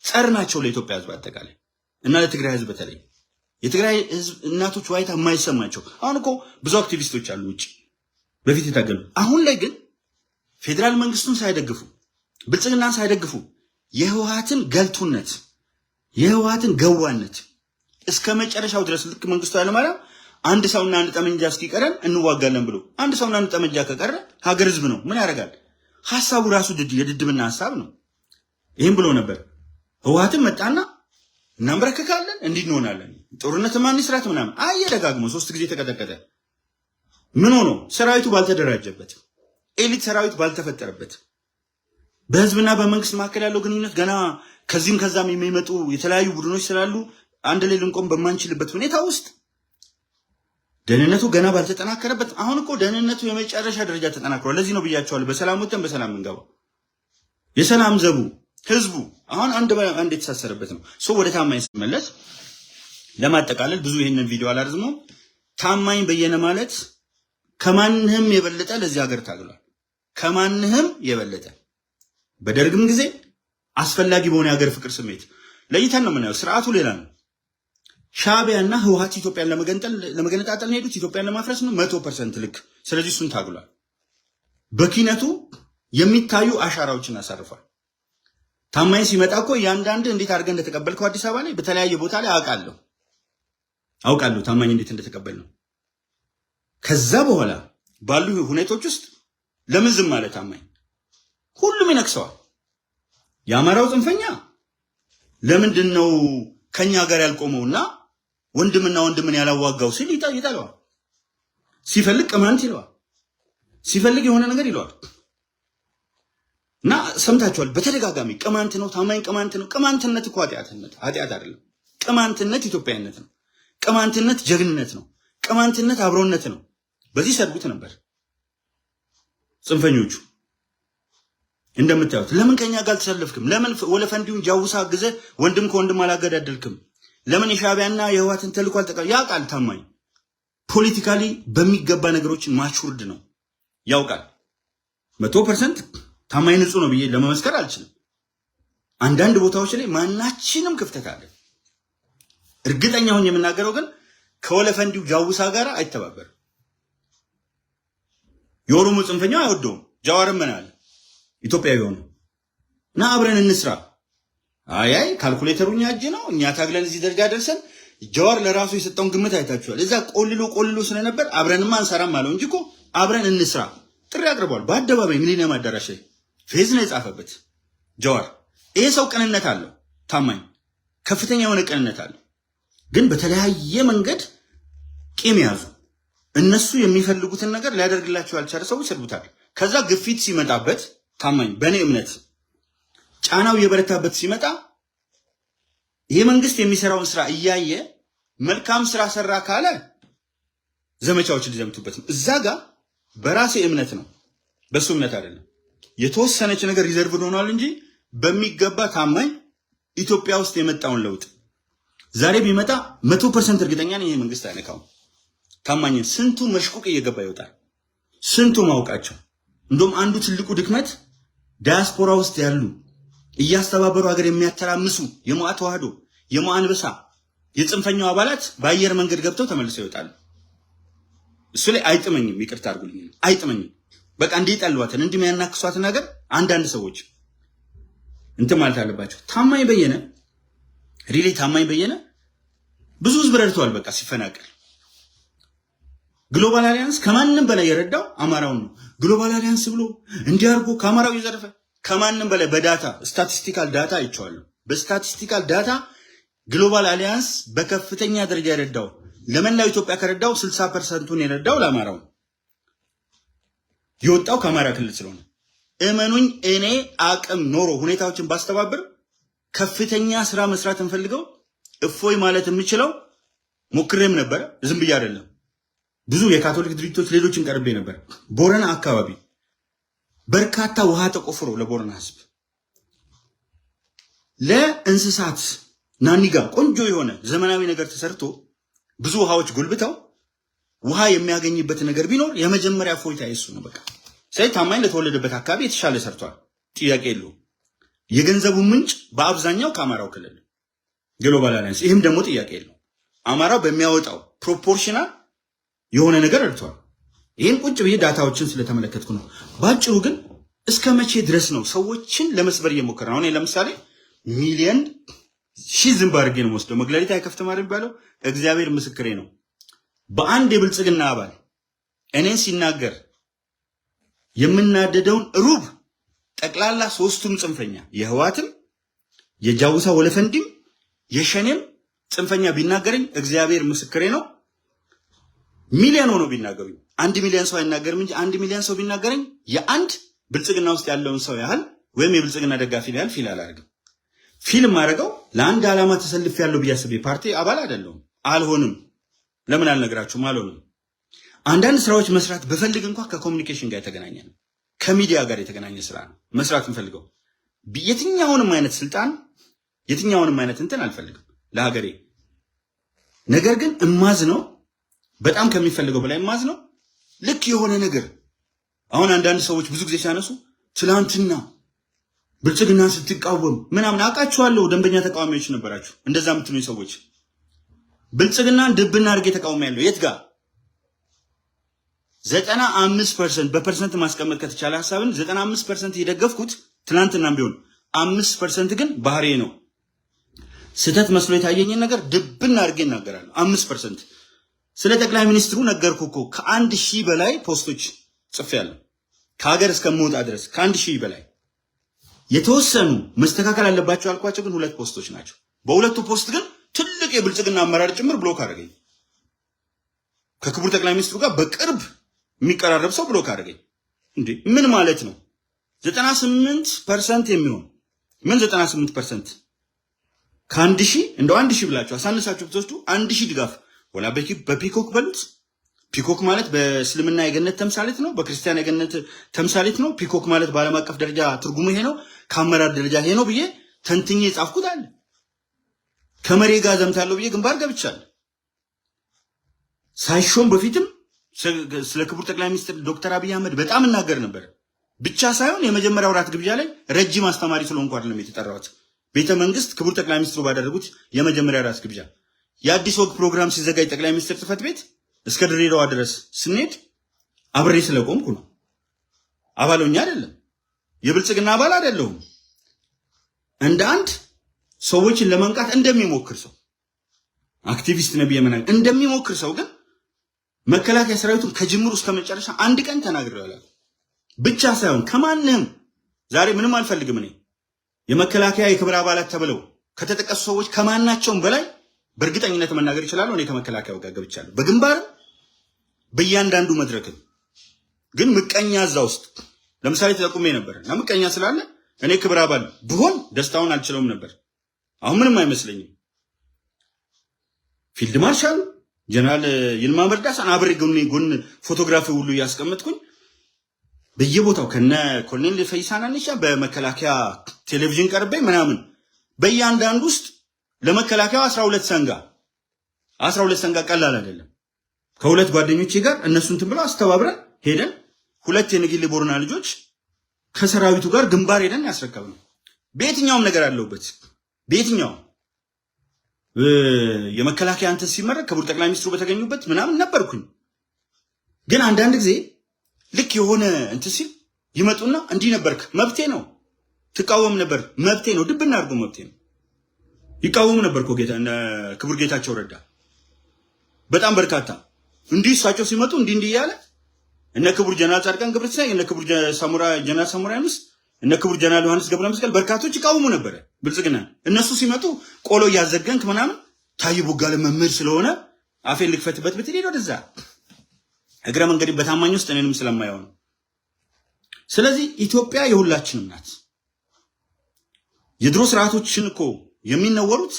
ጸር ናቸው ለኢትዮጵያ ህዝብ አጠቃላይ እና ለትግራይ ህዝብ በተለይ የትግራይ ህዝብ እናቶች ዋይታ የማይሰማቸው። አሁን እኮ ብዙ አክቲቪስቶች አሉ ውጭ በፊት የታገሉ። አሁን ላይ ግን ፌዴራል መንግስቱን ሳይደግፉ ብልጽግናን ሳይደግፉ የህወሓትን ገልቱነት የህወሓትን ገዋነት እስከ መጨረሻው ድረስ ልክ መንግስቱ ኃይለማርያም አንድ ሰውና አንድ ጠመንጃ እስኪቀረን እንዋጋለን ብሎ አንድ ሰውና አንድ ጠመንጃ ከቀረ ሀገር ህዝብ ነው ምን ያደርጋል? ሐሳቡ ራሱ የድድብና ሐሳብ ነው። ይህም ብሎ ነበር። ህወሓትን መጣና እናምረከካለን እንዲህ እንሆናለን ጦርነት ማን ይስራት ምናምን አየደጋግሞ 3 ጊዜ ተቀጠቀጠ። ምን ሆኖ? ሰራዊቱ ባልተደራጀበት፣ ኤሊት ሰራዊት ባልተፈጠረበት፣ በህዝብና በመንግስት መካከል ያለው ግንኙነት ገና ከዚህም ከዛም የሚመጡ የተለያዩ ቡድኖች ስላሉ አንድ ላይ ልንቆም በማንችልበት ሁኔታ ውስጥ ደህንነቱ ገና ባልተጠናከረበት። አሁን እኮ ደህንነቱ የመጨረሻ ደረጃ ተጠናክሯል። ለዚህ ነው ብያቸዋለሁ በሰላም ወጥተን በሰላም እንገባ። የሰላም ዘቡ ህዝቡ አሁን አንድ የተሳሰረበት ነው። ወደ ታማኝ ሲመለስ ለማጠቃለል ብዙ ይሄንን ቪዲዮ አላርዝመው። ታማኝ በየነ ማለት ከማንህም የበለጠ ለዚህ ሀገር ታግሏል። ከማንህም የበለጠ በደርግም ጊዜ አስፈላጊ በሆነ የሀገር ፍቅር ስሜት ለይተን ነው የምናየው። ስርዓቱ ሌላ ነው። ሻዕቢያና ህወሓት ኢትዮጵያን ለመገነጣጠል ሄዱት፣ ኢትዮጵያን ለማፍረስ ነው 100% ልክ። ስለዚህ እሱን ታግሏል። በኪነቱ የሚታዩ አሻራዎችን አሳርፏል። ታማኝ ሲመጣ እኮ ያንዳንድ እንዴት አድርገን እንደተቀበልከው አዲስ አበባ ላይ በተለያየ ቦታ ላይ አውቃለሁ ታማኝ እንዴት እንደተቀበልነው። ከዛ በኋላ ባሉ ሁኔታዎች ውስጥ ለምን ዝም ማለት? ታማኝ ሁሉም ይነክሰዋል። የአማራው ጽንፈኛ ለምንድን ነው ከኛ ጋር ያልቆመውና ወንድምና ወንድምን ያላዋጋው ሲል ይጠለዋል። ሲፈልግ ቅማንት ይለዋል፣ ሲፈልግ የሆነ ነገር ይለዋል። እና ሰምታችኋል በተደጋጋሚ ቅማንት ነው ታማኝ ቅማንት ነው። ቅማንትነት እኮ ኃጢአት አይደለም። ቅማንትነት ኢትዮጵያዊነት ነው። ቅማንትነት ጀግንነት ነው። ቅማንትነት አብሮነት ነው። በዚህ ሰድቡት ነበር ጽንፈኞቹ። እንደምታዩት ለምን ከኛ ጋር ተሰለፍክም? ለምን ወለፈንዲውን ጃውሳ አግዘ ወንድም ከወንድም አላገዳደልክም? ለምን የሻዕቢያና የህወሓትን ተልዕኮ አልተቀበልክም? ያውቃል ታማኝ ፖለቲካሊ በሚገባ ነገሮችን ማቹርድ ነው ያውቃል። 100% ታማኝ ንጹህ ነው ብዬ ለመመስከር አልችልም። አንዳንድ ቦታዎች ላይ ማናችንም ክፍተት አለ። እርግጠኛ ሆኜ የምናገረው ግን ከወለፈንዲው ጃውሳ ጋር አይተባበርም። የኦሮሞ ጽንፈኛው አይወደውም። ጃዋርም ምን አለ ኢትዮጵያዊ ሆነ እና አብረን እንስራ። አይ ካልኩሌተሩኛ እጅ ነው እኛ ታግለን እዚህ ደረጃ ደርሰን ጃዋር ለራሱ የሰጠውን ግምት አይታችኋል። እዛ ቆልሎ ስለነበር አብረንማ አንሰራም አለው እንጂ እኮ አብረን እንስራ ጥሪ አቅርቧል። በአደባባይ ሚሊኒየም አዳራሽ ላይ ፌዝ ነው የጻፈበት ጃዋር። ይሄ ሰው ቅንነት አለው። ታማኝ ከፍተኛ የሆነ ቅንነት አለው። ግን በተለያየ መንገድ ቂም ያዙ። እነሱ የሚፈልጉትን ነገር ሊያደርግላቸው ያልቻለ ሰዎች ይሰድቡታል። ከዛ ግፊት ሲመጣበት ታማኝ በእኔ እምነት ጫናው የበረታበት ሲመጣ ይሄ መንግስት የሚሰራውን ስራ እያየ መልካም ስራ ሰራ ካለ ዘመቻዎች ሊዘምቱበት ነው። እዛ ጋር በራሴ እምነት ነው፣ በሱ እምነት አይደለም። የተወሰነች ነገር ሪዘርቭ ሆኗል እንጂ በሚገባ ታማኝ ኢትዮጵያ ውስጥ የመጣውን ለውጥ ዛሬ ቢመጣ 100% እርግጠኛ ነኝ ይሄ መንግስት አይነካው። ታማኝን ስንቱ መሽቁቅ እየገባ ይወጣል። ስንቱ ማውቃቸው። እንደውም አንዱ ትልቁ ድክመት ዳያስፖራ ውስጥ ያሉ እያስተባበሩ ሀገር የሚያተራምሱ የሞዓ ተዋህዶ፣ የሞዓ አንበሳ፣ የጽንፈኛው አባላት በአየር መንገድ ገብተው ተመልሰው ይወጣሉ። እሱ ላይ አይጥመኝም፣ ይቅርታ አድርጉልኝ፣ አይጥመኝም። በቃ እንዲጠሏትን እንደሚያናክሷትን ነገር አንዳንድ ሰዎች እንትን ማለት አለባቸው። ታማኝ በየነ ሪሊ ታማኝ በየነ ብዙ ህዝብ ረድተዋል። በቃ ሲፈናቀል ግሎባል አሊያንስ ከማንም በላይ የረዳው አማራውን ነው። ግሎባል አሊያንስ ብሎ እንዲያርጎ ከአማራው እየዘረፈ ከማንም በላይ በዳታ ስታቲስቲካል ዳታ አይቼዋለሁ። በስታቲስቲካል ዳታ ግሎባል አሊያንስ በከፍተኛ ደረጃ የረዳው ለመላው ኢትዮጵያ ከረዳው 60%ን የረዳው ለአማራው የወጣው ከአማራ ክልል ስለሆነ እመኑኝ፣ እኔ አቅም ኖሮ ሁኔታዎችን ባስተባብር ከፍተኛ ስራ መስራት እንፈልገው እፎይ ማለት የምችለው ሞክሬም ነበር። ዝም ብዬ አይደለም። ብዙ የካቶሊክ ድርጅቶች ሌሎችን ቀርቤ ነበር። ቦረና አካባቢ በርካታ ውሃ ተቆፍሮ ለቦረና ህዝብ ለእንስሳት ናኒጋ ቆንጆ የሆነ ዘመናዊ ነገር ተሰርቶ ብዙ ውሃዎች ጎልብተው ውሃ የሚያገኝበት ነገር ቢኖር የመጀመሪያ ፎይታ እሱ ነው። በቃ ስለዚህ ታማኝ ለተወለደበት አካባቢ የተሻለ ሰርቷል፣ ጥያቄ የለውም። የገንዘቡ ምንጭ በአብዛኛው ከአማራው ክልል ግሎባል አሊያንስ፣ ይህም ደግሞ ጥያቄ የለውም። አማራው በሚያወጣው ፕሮፖርሽናል የሆነ ነገር እርቷል። ይህን ቁጭ ብዬ ዳታዎችን ስለተመለከትኩ ነው። ባጭሩ ግን እስከ መቼ ድረስ ነው ሰዎችን ለመስበር እየሞከረ ነው? እኔ ለምሳሌ ሚሊየን ሺህ ዝም ባርጌ ነው ወስደው መግለሊት አይከፍትም አይደል የሚባለው? እግዚአብሔር ምስክሬ ነው። በአንድ የብልጽግና አባል እኔን ሲናገር የምናደደውን ሩብ ጠቅላላ ሶስቱም ጽንፈኛ የህዋትም የጃውሳ ወለፈንዲም የሸኔም ጽንፈኛ ቢናገረኝ እግዚአብሔር ምስክሬ ነው። ሚሊዮን ሆኖ ቢናገሩኝ 1 ሚሊዮን ሰው አይናገርም እንጂ 1 ሚሊዮን ሰው ቢናገረኝ የአንድ ብልጽግና ውስጥ ያለውን ሰው ያህል ወይም የብልጽግና ደጋፊ ያህል ፊል አላደርግም። ፊልም ማድረገው ለአንድ ዓላማ ተሰልፍ ያለው ብያስብ ፓርቲ አባል አይደለሁም። አልሆንም። ለምን አልነግራችሁም? አልሆንም። አንዳንድ ስራዎች መስራት በፈልግ እንኳን ከኮሙኒኬሽን ጋር የተገናኘ ነው፣ ከሚዲያ ጋር የተገናኘ ስራ ነው መስራት እንፈልገው። የትኛውንም አይነት ስልጣን የትኛውንም አይነት እንትን አልፈልግም ለሀገሬ። ነገር ግን እማዝ ነው በጣም ከሚፈልገው በላይ እማዝ ነው። ልክ የሆነ ነገር አሁን አንዳንድ ሰዎች ብዙ ጊዜ ሲያነሱ ትላንትና ብልጽግናን ስትቃወም ምናምን አውቃችኋለሁ። ደንበኛ ተቃዋሚዎች ነበራችሁ እንደዛ የምትሉኝ ሰዎች። ብልጽግናን ድብና አድርጌ ተቃውሜያለሁ። የት ጋር 95% በፐርሰንት ማስቀመጥ ከተቻለ ሐሳብን 95% የደገፍኩት ትናንትናም ቢሆን 5% ግን ባህሪ ነው። ስህተት መስሎ የታየኝን ነገር ድብና አድርጌ እናገራለሁ። 5% ስለ ጠቅላይ ሚኒስትሩ ነገርኩ እኮ ከ1000 በላይ ፖስቶች ጽፌያለሁ። ከሀገር እስከምወጣ ድረስ ከ1000 በላይ የተወሰኑ መስተካከል አለባቸው አልኳቸው፣ ግን 2 ፖስቶች ናቸው። በሁለቱ ፖስት ግን ትልቅ የብልጽግና አመራር ጭምር ብሎክ አደረገኝ። ከክቡር ጠቅላይ ሚኒስትሩ ጋር በቅርብ የሚቀራረብ ሰው ብሎክ አደረገኝ። እንዴ ምን ማለት ነው? 98% የሚሆን ምን 98% ከአንድ ሺህ እንደው 1000 ብላችሁ አሳንሳችሁ ብትወስዱ 1000 ድጋፍ ወላ በፒኮክ በሉት። ፒኮክ ማለት በእስልምና የገነት ተምሳሌት ነው፣ በክርስቲያን የገነት ተምሳሌት ነው። ፒኮክ ማለት በዓለም አቀፍ ደረጃ ትርጉሙ ይሄ ነው፣ ከአመራር ደረጃ ይሄ ነው ብዬ ተንትኜ ጻፍኩት አለ። ከመሬ ጋር ዘምታለሁ ብዬ ግንባር ገብቻለሁ። ሳይሾም በፊትም ስለ ክቡር ጠቅላይ ሚኒስትር ዶክተር አብይ አህመድ በጣም እናገር ነበር። ብቻ ሳይሆን የመጀመሪያው ራት ግብዣ ላይ ረጅም አስተማሪ ስለሆንኩ አይደለም የተጠራሁት። ቤተ መንግስት ክቡር ጠቅላይ ሚኒስትሩ ባደረጉት የመጀመሪያ ራት ግብዣ የአዲስ ወግ ፕሮግራም ሲዘጋጅ ጠቅላይ ሚኒስትር ጽሕፈት ቤት እስከ ድሬዳዋ ድረስ ስንሄድ አብሬ ስለቆምኩ ነው። አባሎኛ አይደለም፣ የብልጽግና አባል አይደለሁም። እንደ አንድ ሰዎችን ለመንቃት እንደሚሞክር ሰው አክቲቪስት ነብይ የመናገር እንደሚሞክር ሰው ግን መከላከያ ሰራዊቱን ከጅምሩ እስከ መጨረሻ አንድ ቀን ተናግሬዋለሁ። ብቻ ሳይሆን ከማንንም ዛሬ ምንም አልፈልግም። እኔ የመከላከያ የክብር አባላት ተብለው ከተጠቀሱ ሰዎች ከማናቸውም በላይ በእርግጠኝነት መናገር ይችላሉ። እኔ ከመከላከያው ጋር ገብቻለሁ፣ በግንባር በእያንዳንዱ መድረክ። ግን ምቀኛ እዛ ውስጥ ለምሳሌ ተጠቁሜ ነበር እና ምቀኛ ስላለ እኔ ክብር አባል ብሆን ደስታውን አልችለውም ነበር። አሁን ምንም አይመስለኝም። ፊልድ ማርሻል ጀነራል ይልማ መርዳሳን አብሬ ጎን ፎቶግራፊ ሁሉ እያስቀመጥኩኝ በየቦታው ከነ ኮሎኔል ፈይሳና ንሻ በመከላከያ ቴሌቪዥን ቀርቤ ምናምን በእያንዳንዱ ውስጥ ለመከላከያው 12 ሰንጋ ቀላል አይደለም። ከሁለት ጓደኞቼ ጋር እነሱን ብለው አስተባብረን ሄደን ሁለት የነገሌ ቦረና ልጆች ከሰራዊቱ ጋር ግንባር ሄደን ያስረከብነው። በየትኛውም ነገር አለውበት በየትኛው የመከላከያ አንተ ሲመረቅ ክቡር ጠቅላይ ሚኒስትሩ በተገኙበት ምናምን ነበርኩኝ። ግን አንዳንድ ጊዜ ልክ የሆነ እንትን ሲል ይመጡና እንዲህ ነበርክ፣ መብቴ ነው። ትቃወም ነበር፣ መብቴ ነው። ድብና አድርጎ መብቴ ነው። ይቃወሙ ነበር እኮ ክቡር ጌታቸው ረዳ በጣም በርካታ እንዲህ እሳቸው ሲመጡ እንዲህ እያለ እነ ክቡር ጀነራል ጻድቃን ገብረትንሳኤ እነ ክቡር ጀነራል ሳሞራ ዩኑስ እነ ክቡር ጀነራል ዮሐንስ ገብረ መስቀል በርካቶች ይቃወሙ ነበር ብልጽግና። እነሱ ሲመጡ ቆሎ እያዘገንክ ምናምን ታዬ ቦጋለ መምህር ስለሆነ አፌን ልክፈትበት ብትሄድ ወደዛ እግረ መንገድ በታማኝ ውስጥ እኔንም ስለማየው ነው። ስለዚህ ኢትዮጵያ የሁላችንም ናት። የድሮ ስርዓቶችን እኮ የሚነወሩት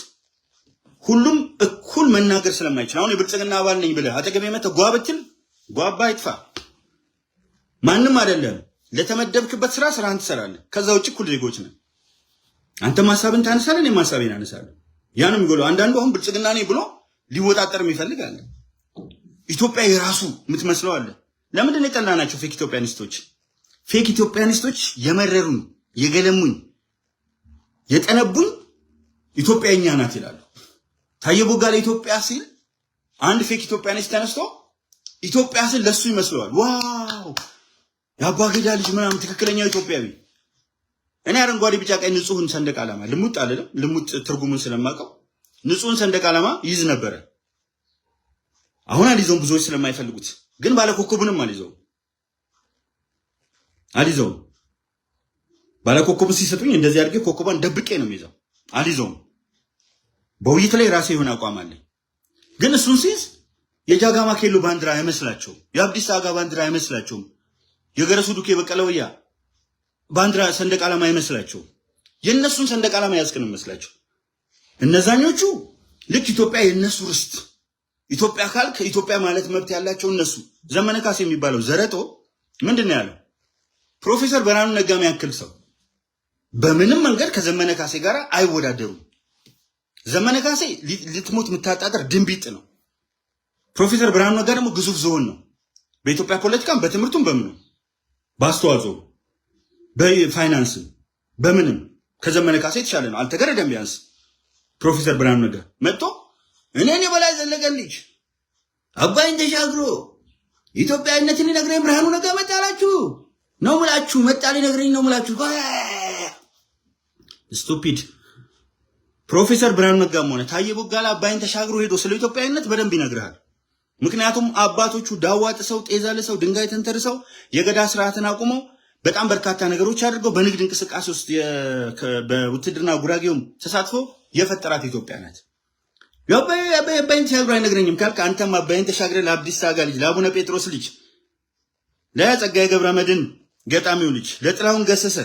ሁሉም እኩል መናገር ስለማይችል አሁን የብልጽግና አባል ነኝ ብለህ አጠገቤ መተህ ጓ ብትል ጓባ ይጥፋ ማንም አይደለም። ለተመደብክበት ስራህን ትሰራለህ። ከዛ ውጭ እኩል ዜጎች ነን። አንተም ሐሳብን ታነሳለህ፣ እኔም ሐሳቤን አነሳለሁ። ያ ነው የሚጎለው። አንዳንዱ አሁን ብልጽግና ነኝ ብሎ ሊወጣጠር የሚፈልግ አለ። ኢትዮጵያ የራሱ የምትመስለው አለ። ለምንድን ነው የጠላናቸው ፌክ ኢትዮጵያኒስቶች? ፌክ ኢትዮጵያኒስቶች የመረሩኝ፣ የገለሙኝ፣ የጠነቡኝ ኢትዮጵያ የኛ ናት ይላሉ። ታዬ ቦጋለ ኢትዮጵያ ሲል አንድ ፌክ ኢትዮጵያኒስት ተነስቶ ኢትዮጵያ ሲል ለሱ ይመስለዋል። ዋው የአባገዳ ልጅ ምናምን ትክክለኛው ኢትዮጵያዊ። እኔ አረንጓዴ ቢጫ ቀይ ንጹህን ሰንደቅ ዓላማ ልሙጥ አልልም፣ ልሙጥ ትርጉሙን ስለማውቀው ንጹህን ሰንደቅ ዓላማ ይዝ ነበረ። አሁን አልይዘውም፣ ብዙዎች ስለማይፈልጉት። ግን ባለ ኮከቡንም አልይዘውም። ባለ ኮከቡ ሲሰጡኝ እንደዚህ አድርጌ ኮከቧን ደብቄ ነው የሚይዘው። አልይዘውም። በውይይት ላይ ራሴ የሆነ አቋም አለኝ። ግን እሱን ሲይዝ የጃጋማ ኬሎ ባንዲራ አይመስላቸውም፣ የአብዲስ አጋ ባንዲራ አይመስላቸውም፣ የገረሱ ዱቄ በቀለ ወያ ባንዲራ ሰንደቅ ዓላማ አይመስላቸውም። የእነሱን ሰንደቅ ዓላማ ያዝክን መስላቸው። እነዛኞቹ ልክ ኢትዮጵያ የእነሱ ርስት ኢትዮጵያ ካልክ ኢትዮጵያ ማለት መብት ያላቸው እነሱ። ዘመነ ካሴ የሚባለው ዘረጦ ምንድን ነው ያለው? ፕሮፌሰር ብርሃኑ ነጋ የሚያክል ሰው በምንም መንገድ ከዘመነ ካሴ ጋር አይወዳደሩም። ዘመነ ካሴ ልትሞት የምታጣጠር ድንቢጥ ነው። ፕሮፌሰር ብርሃኑ ነጋ ደግሞ ግዙፍ ዝሆን ነው። በኢትዮጵያ ፖለቲካም በትምህርቱም በምንም በአስተዋጽኦ በፋይናንስም በምንም ከዘመነ ካሴ የተሻለ ነው። አልተገረደም። ቢያንስ ፕሮፌሰር ብርሃኑ ነጋ መጥቶ እኔን የበላይ ዘለቀ ልጅ አባይን ተሻግሮ ኢትዮጵያዊነትን ሊነግረኝ ብርሃኑ ነጋ መጣላችሁ ነው ምላችሁ፣ መጣ ሊነግረኝ ነው ምላችሁ። ስቱፒድ። ፕሮፌሰር ብርሃኑ ነጋም ሆነ ታዬ ቦጋለ አባይን ተሻግሮ ሄዶ ስለ ኢትዮጵያዊነት በደንብ ይነግርሃል። ምክንያቱም አባቶቹ ዳዋ ጥሰው ጤዛ ልሰው ድንጋይ ተንተርሰው የገዳ ስርዓትን አቁመው በጣም በርካታ ነገሮች አድርገው በንግድ እንቅስቃሴ ውስጥ በውትድርና ጉራጌውም ተሳትፎ የፈጠራት ኢትዮጵያ ናት። አባይን ተሻግሮ አይነግረኝም ካልክ አንተም አባይን ተሻግረ ለአብዲስ አጋ ልጅ ለአቡነ ጴጥሮስ ልጅ ለጸጋዬ ገብረ መድኅን ገጣሚው ልጅ ለጥላሁን ገሰሰ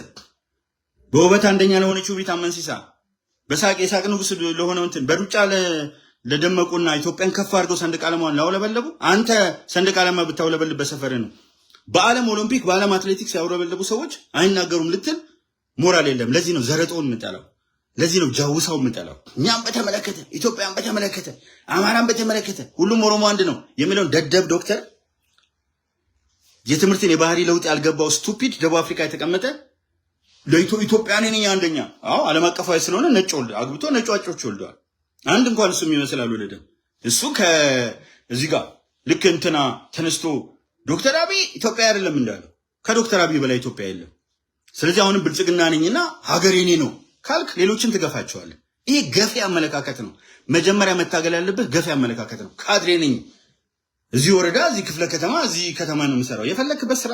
በውበት አንደኛ ለሆነችው ቢታ መንሲሳ በሳቅ የሳቅ ንጉስ ለሆነው እንትን በሩጫ ለደመቁና ኢትዮጵያን ከፍ አድርገው ሰንደቅ ዓላማዋን ላውለበለቡ አንተ ሰንደቅ ዓላማ ብታውለበልብ በሰፈር ነው። በዓለም ኦሎምፒክ በዓለም አትሌቲክስ ያውለበለቡ ሰዎች አይናገሩም ልትል ሞራል የለም። ለዚህ ነው ዘረጦውን የምጠላው። ለዚህ ነው ጃውሳው የምጠላው። እኛም በተመለከተ ኢትዮጵያን በተመለከተ አማራን በተመለከተ ሁሉም ኦሮሞ አንድ ነው የሚለውን ደደብ ዶክተር የትምህርትን የባህሪ ለውጥ ያልገባው ስቱፒድ ደቡብ አፍሪካ የተቀመጠ ለኢትዮጵያ ነኝ አንደኛ። አዎ ዓለም አቀፋዊ ስለሆነ ነጭ ወልድ አግብቶ ነጭ ዋጮች ወልደዋል። አንድ እንኳን እሱ የሚመስል አልወለደም። እሱ ከዚህ ጋር ልክ እንትና ተነስቶ ዶክተር አብይ ኢትዮጵያ አይደለም እንዳለው ከዶክተር አብይ በላይ ኢትዮጵያ የለም። ስለዚህ አሁንም ብልጽግና ነኝና ሀገሬ እኔ ነው ካልክ ሌሎችን ትገፋቸዋለህ። ይሄ ገፊ አመለካከት ነው። መጀመሪያ መታገል ያለበት ገፊ አመለካከት ነው። ካድሬ ነኝ እዚህ ወረዳ እዚህ ክፍለ ከተማ እዚህ ከተማ ነው የምሰራው። የፈለክበት ስራ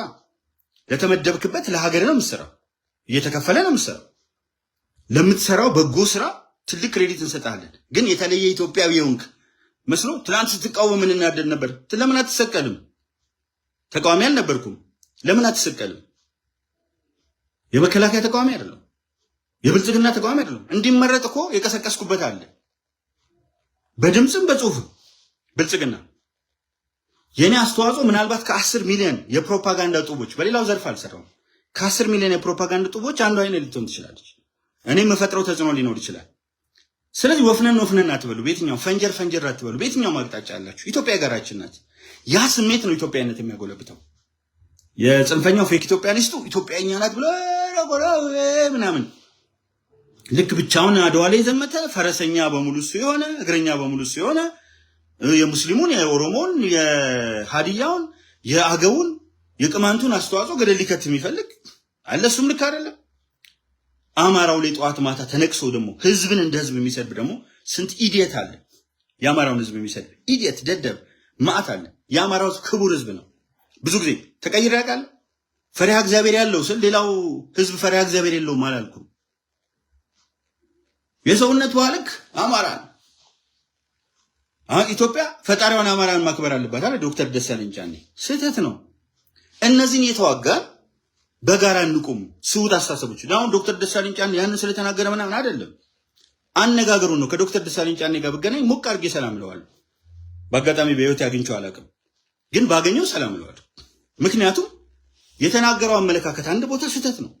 ለተመደብክበት ለሀገር ነው የምሰራው። እየተከፈለ ነው የምሰራው። ለምትሰራው በጎ ስራ ትልቅ ክሬዲት እንሰጣለን። ግን የተለየ ኢትዮጵያዊ የሆንክ መስሎ ትላንት ስትቃወም ምን እናደድ ነበር? ለምን አትሰቀልም? ተቃዋሚ አልነበርኩም። ለምን አትሰቀልም? የመከላከያ ተቃዋሚ አይደለም። የብልጽግና ተቃዋሚ አይደለም። እንዲመረጥ እኮ የቀሰቀስኩበት አለ። በድምጽም በጽሁፍም ብልጽግና የኔ አስተዋጽኦ ምናልባት ከ10 ሚሊዮን የፕሮፓጋንዳ ጡቦች በሌላው ዘርፍ አልሰራውም። ከ10 ሚሊዮን የፕሮፓጋንዳ ጡቦች አንዱ አይነት ልትሆን ትችላለች። እኔ የምፈጥረው ተጽዕኖ ሊኖር ይችላል። ስለዚህ ወፍነን አትበሉ። በየትኛው ፈንጀር አትበሉ። በየትኛው ማቅጣጫ ያላችሁ ኢትዮጵያ ሀገራችን ናት። ያ ስሜት ነው ኢትዮጵያዊነት የሚያጎለብተው። የጽንፈኛው ፌክ ኢትዮጵያኒስቱ ኢትዮጵያኛ ናት ብሎ ምናምን ልክ ብቻውን አድዋ ላይ ዘመተ ፈረሰኛ በሙሉ እሱ የሆነ እግረኛ በሙሉ እሱ የሆነ የሙስሊሙን የኦሮሞን የሃዲያውን የአገውን የቅማንቱን አስተዋጽኦ ገደል ሊከት የሚፈልግ አለ። እሱም ልክ አይደለም። አማራው ላይ ጠዋት ማታ ተነቅሶ ደግሞ ህዝብን እንደ ህዝብ የሚሰድብ ደግሞ ስንት ኢዲየት አለ። የአማራውን ህዝብ የሚሰድብ ኢዲየት ደደብ ማዕት አለ። የአማራው ክቡር ህዝብ ነው። ብዙ ጊዜ ተቀይሮ ያውቃል። ፈሪሃ እግዚአብሔር ያለው ስል ሌላው ህዝብ ፈሪሃ እግዚአብሔር የለውም አላልኩም። የሰውነት ዋልክ አማራ ኢትዮጵያ ፈጣሪዋን አማራን ማክበር አለባት አለ ዶክተር ደሳለኝ ጫኔ። ስህተት ነው። እነዚህን የተዋጋን በጋራ እንቁም። ስውት አስተሳሰቦች አሁን ዶክተር ደሳለኝ ጫኔ ያንን ስለተናገረ ምናምን አይደለም፣ አነጋገሩ ነው። ከዶክተር ደሳለኝ ጫኔ ጋር ብገናኝ ሞቅ አድርጌ ሰላም እለዋለሁ። በአጋጣሚ በህይወት ያግኝቼው አላውቅም፣ ግን ባገኘው ሰላም እለዋለሁ። ምክንያቱም የተናገረው አመለካከት አንድ ቦታ ስህተት ነው።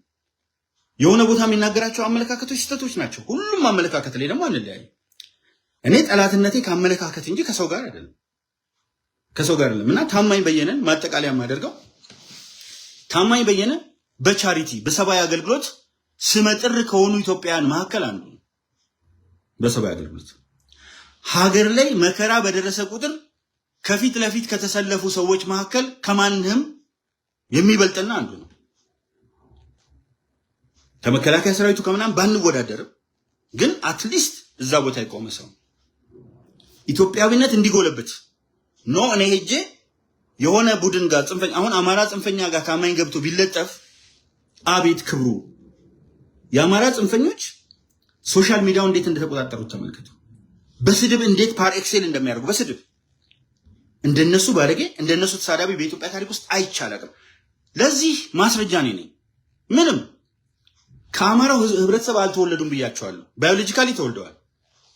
የሆነ ቦታ የሚናገራቸው አመለካከቶች ስህተቶች ናቸው። ሁሉም አመለካከት ላይ ደግሞ አንለያይ። እኔ ጠላትነቴ ከአመለካከት እንጂ ከሰው ጋር አይደለም፣ ከሰው ጋር አይደለም። እና ታማኝ በየነን ማጠቃለያ የማደርገው ታማኝ በየነ በቻሪቲ በሰብአዊ አገልግሎት ስመጥር ከሆኑ ኢትዮጵያውያን መካከል አንዱ ነው። በሰብአዊ አገልግሎት ሀገር ላይ መከራ በደረሰ ቁጥር ከፊት ለፊት ከተሰለፉ ሰዎች መካከል ከማንህም የሚበልጥና አንዱ ነው። ከመከላከያ ሰራዊቱ ከምናምን ባንወዳደርም ግን አትሊስት እዛ ቦታ የቆመ ሰው ኢትዮጵያዊነት እንዲጎለበት ነው። እኔ ሄጄ የሆነ ቡድን ጋር ጽንፈኛ አሁን አማራ ጽንፈኛ ጋር ታማኝ ገብቶ ቢለጠፍ አቤት ክብሩ። የአማራ ጽንፈኞች ሶሻል ሚዲያው እንዴት እንደተቆጣጠሩት ተመልከቱ። በስድብ እንዴት ፓር ኤክሴል እንደሚያደርጉ በስድብ እንደነሱ ባለጌ እንደነሱ ተሳዳቢ በኢትዮጵያ ታሪክ ውስጥ አይቻልም። ለዚህ ማስረጃ ነኝ። ምንም ከአማራው ህብረተሰብ አልተወለዱም ብያቸዋለሁ። ባዮሎጂካሊ ተወልደዋል።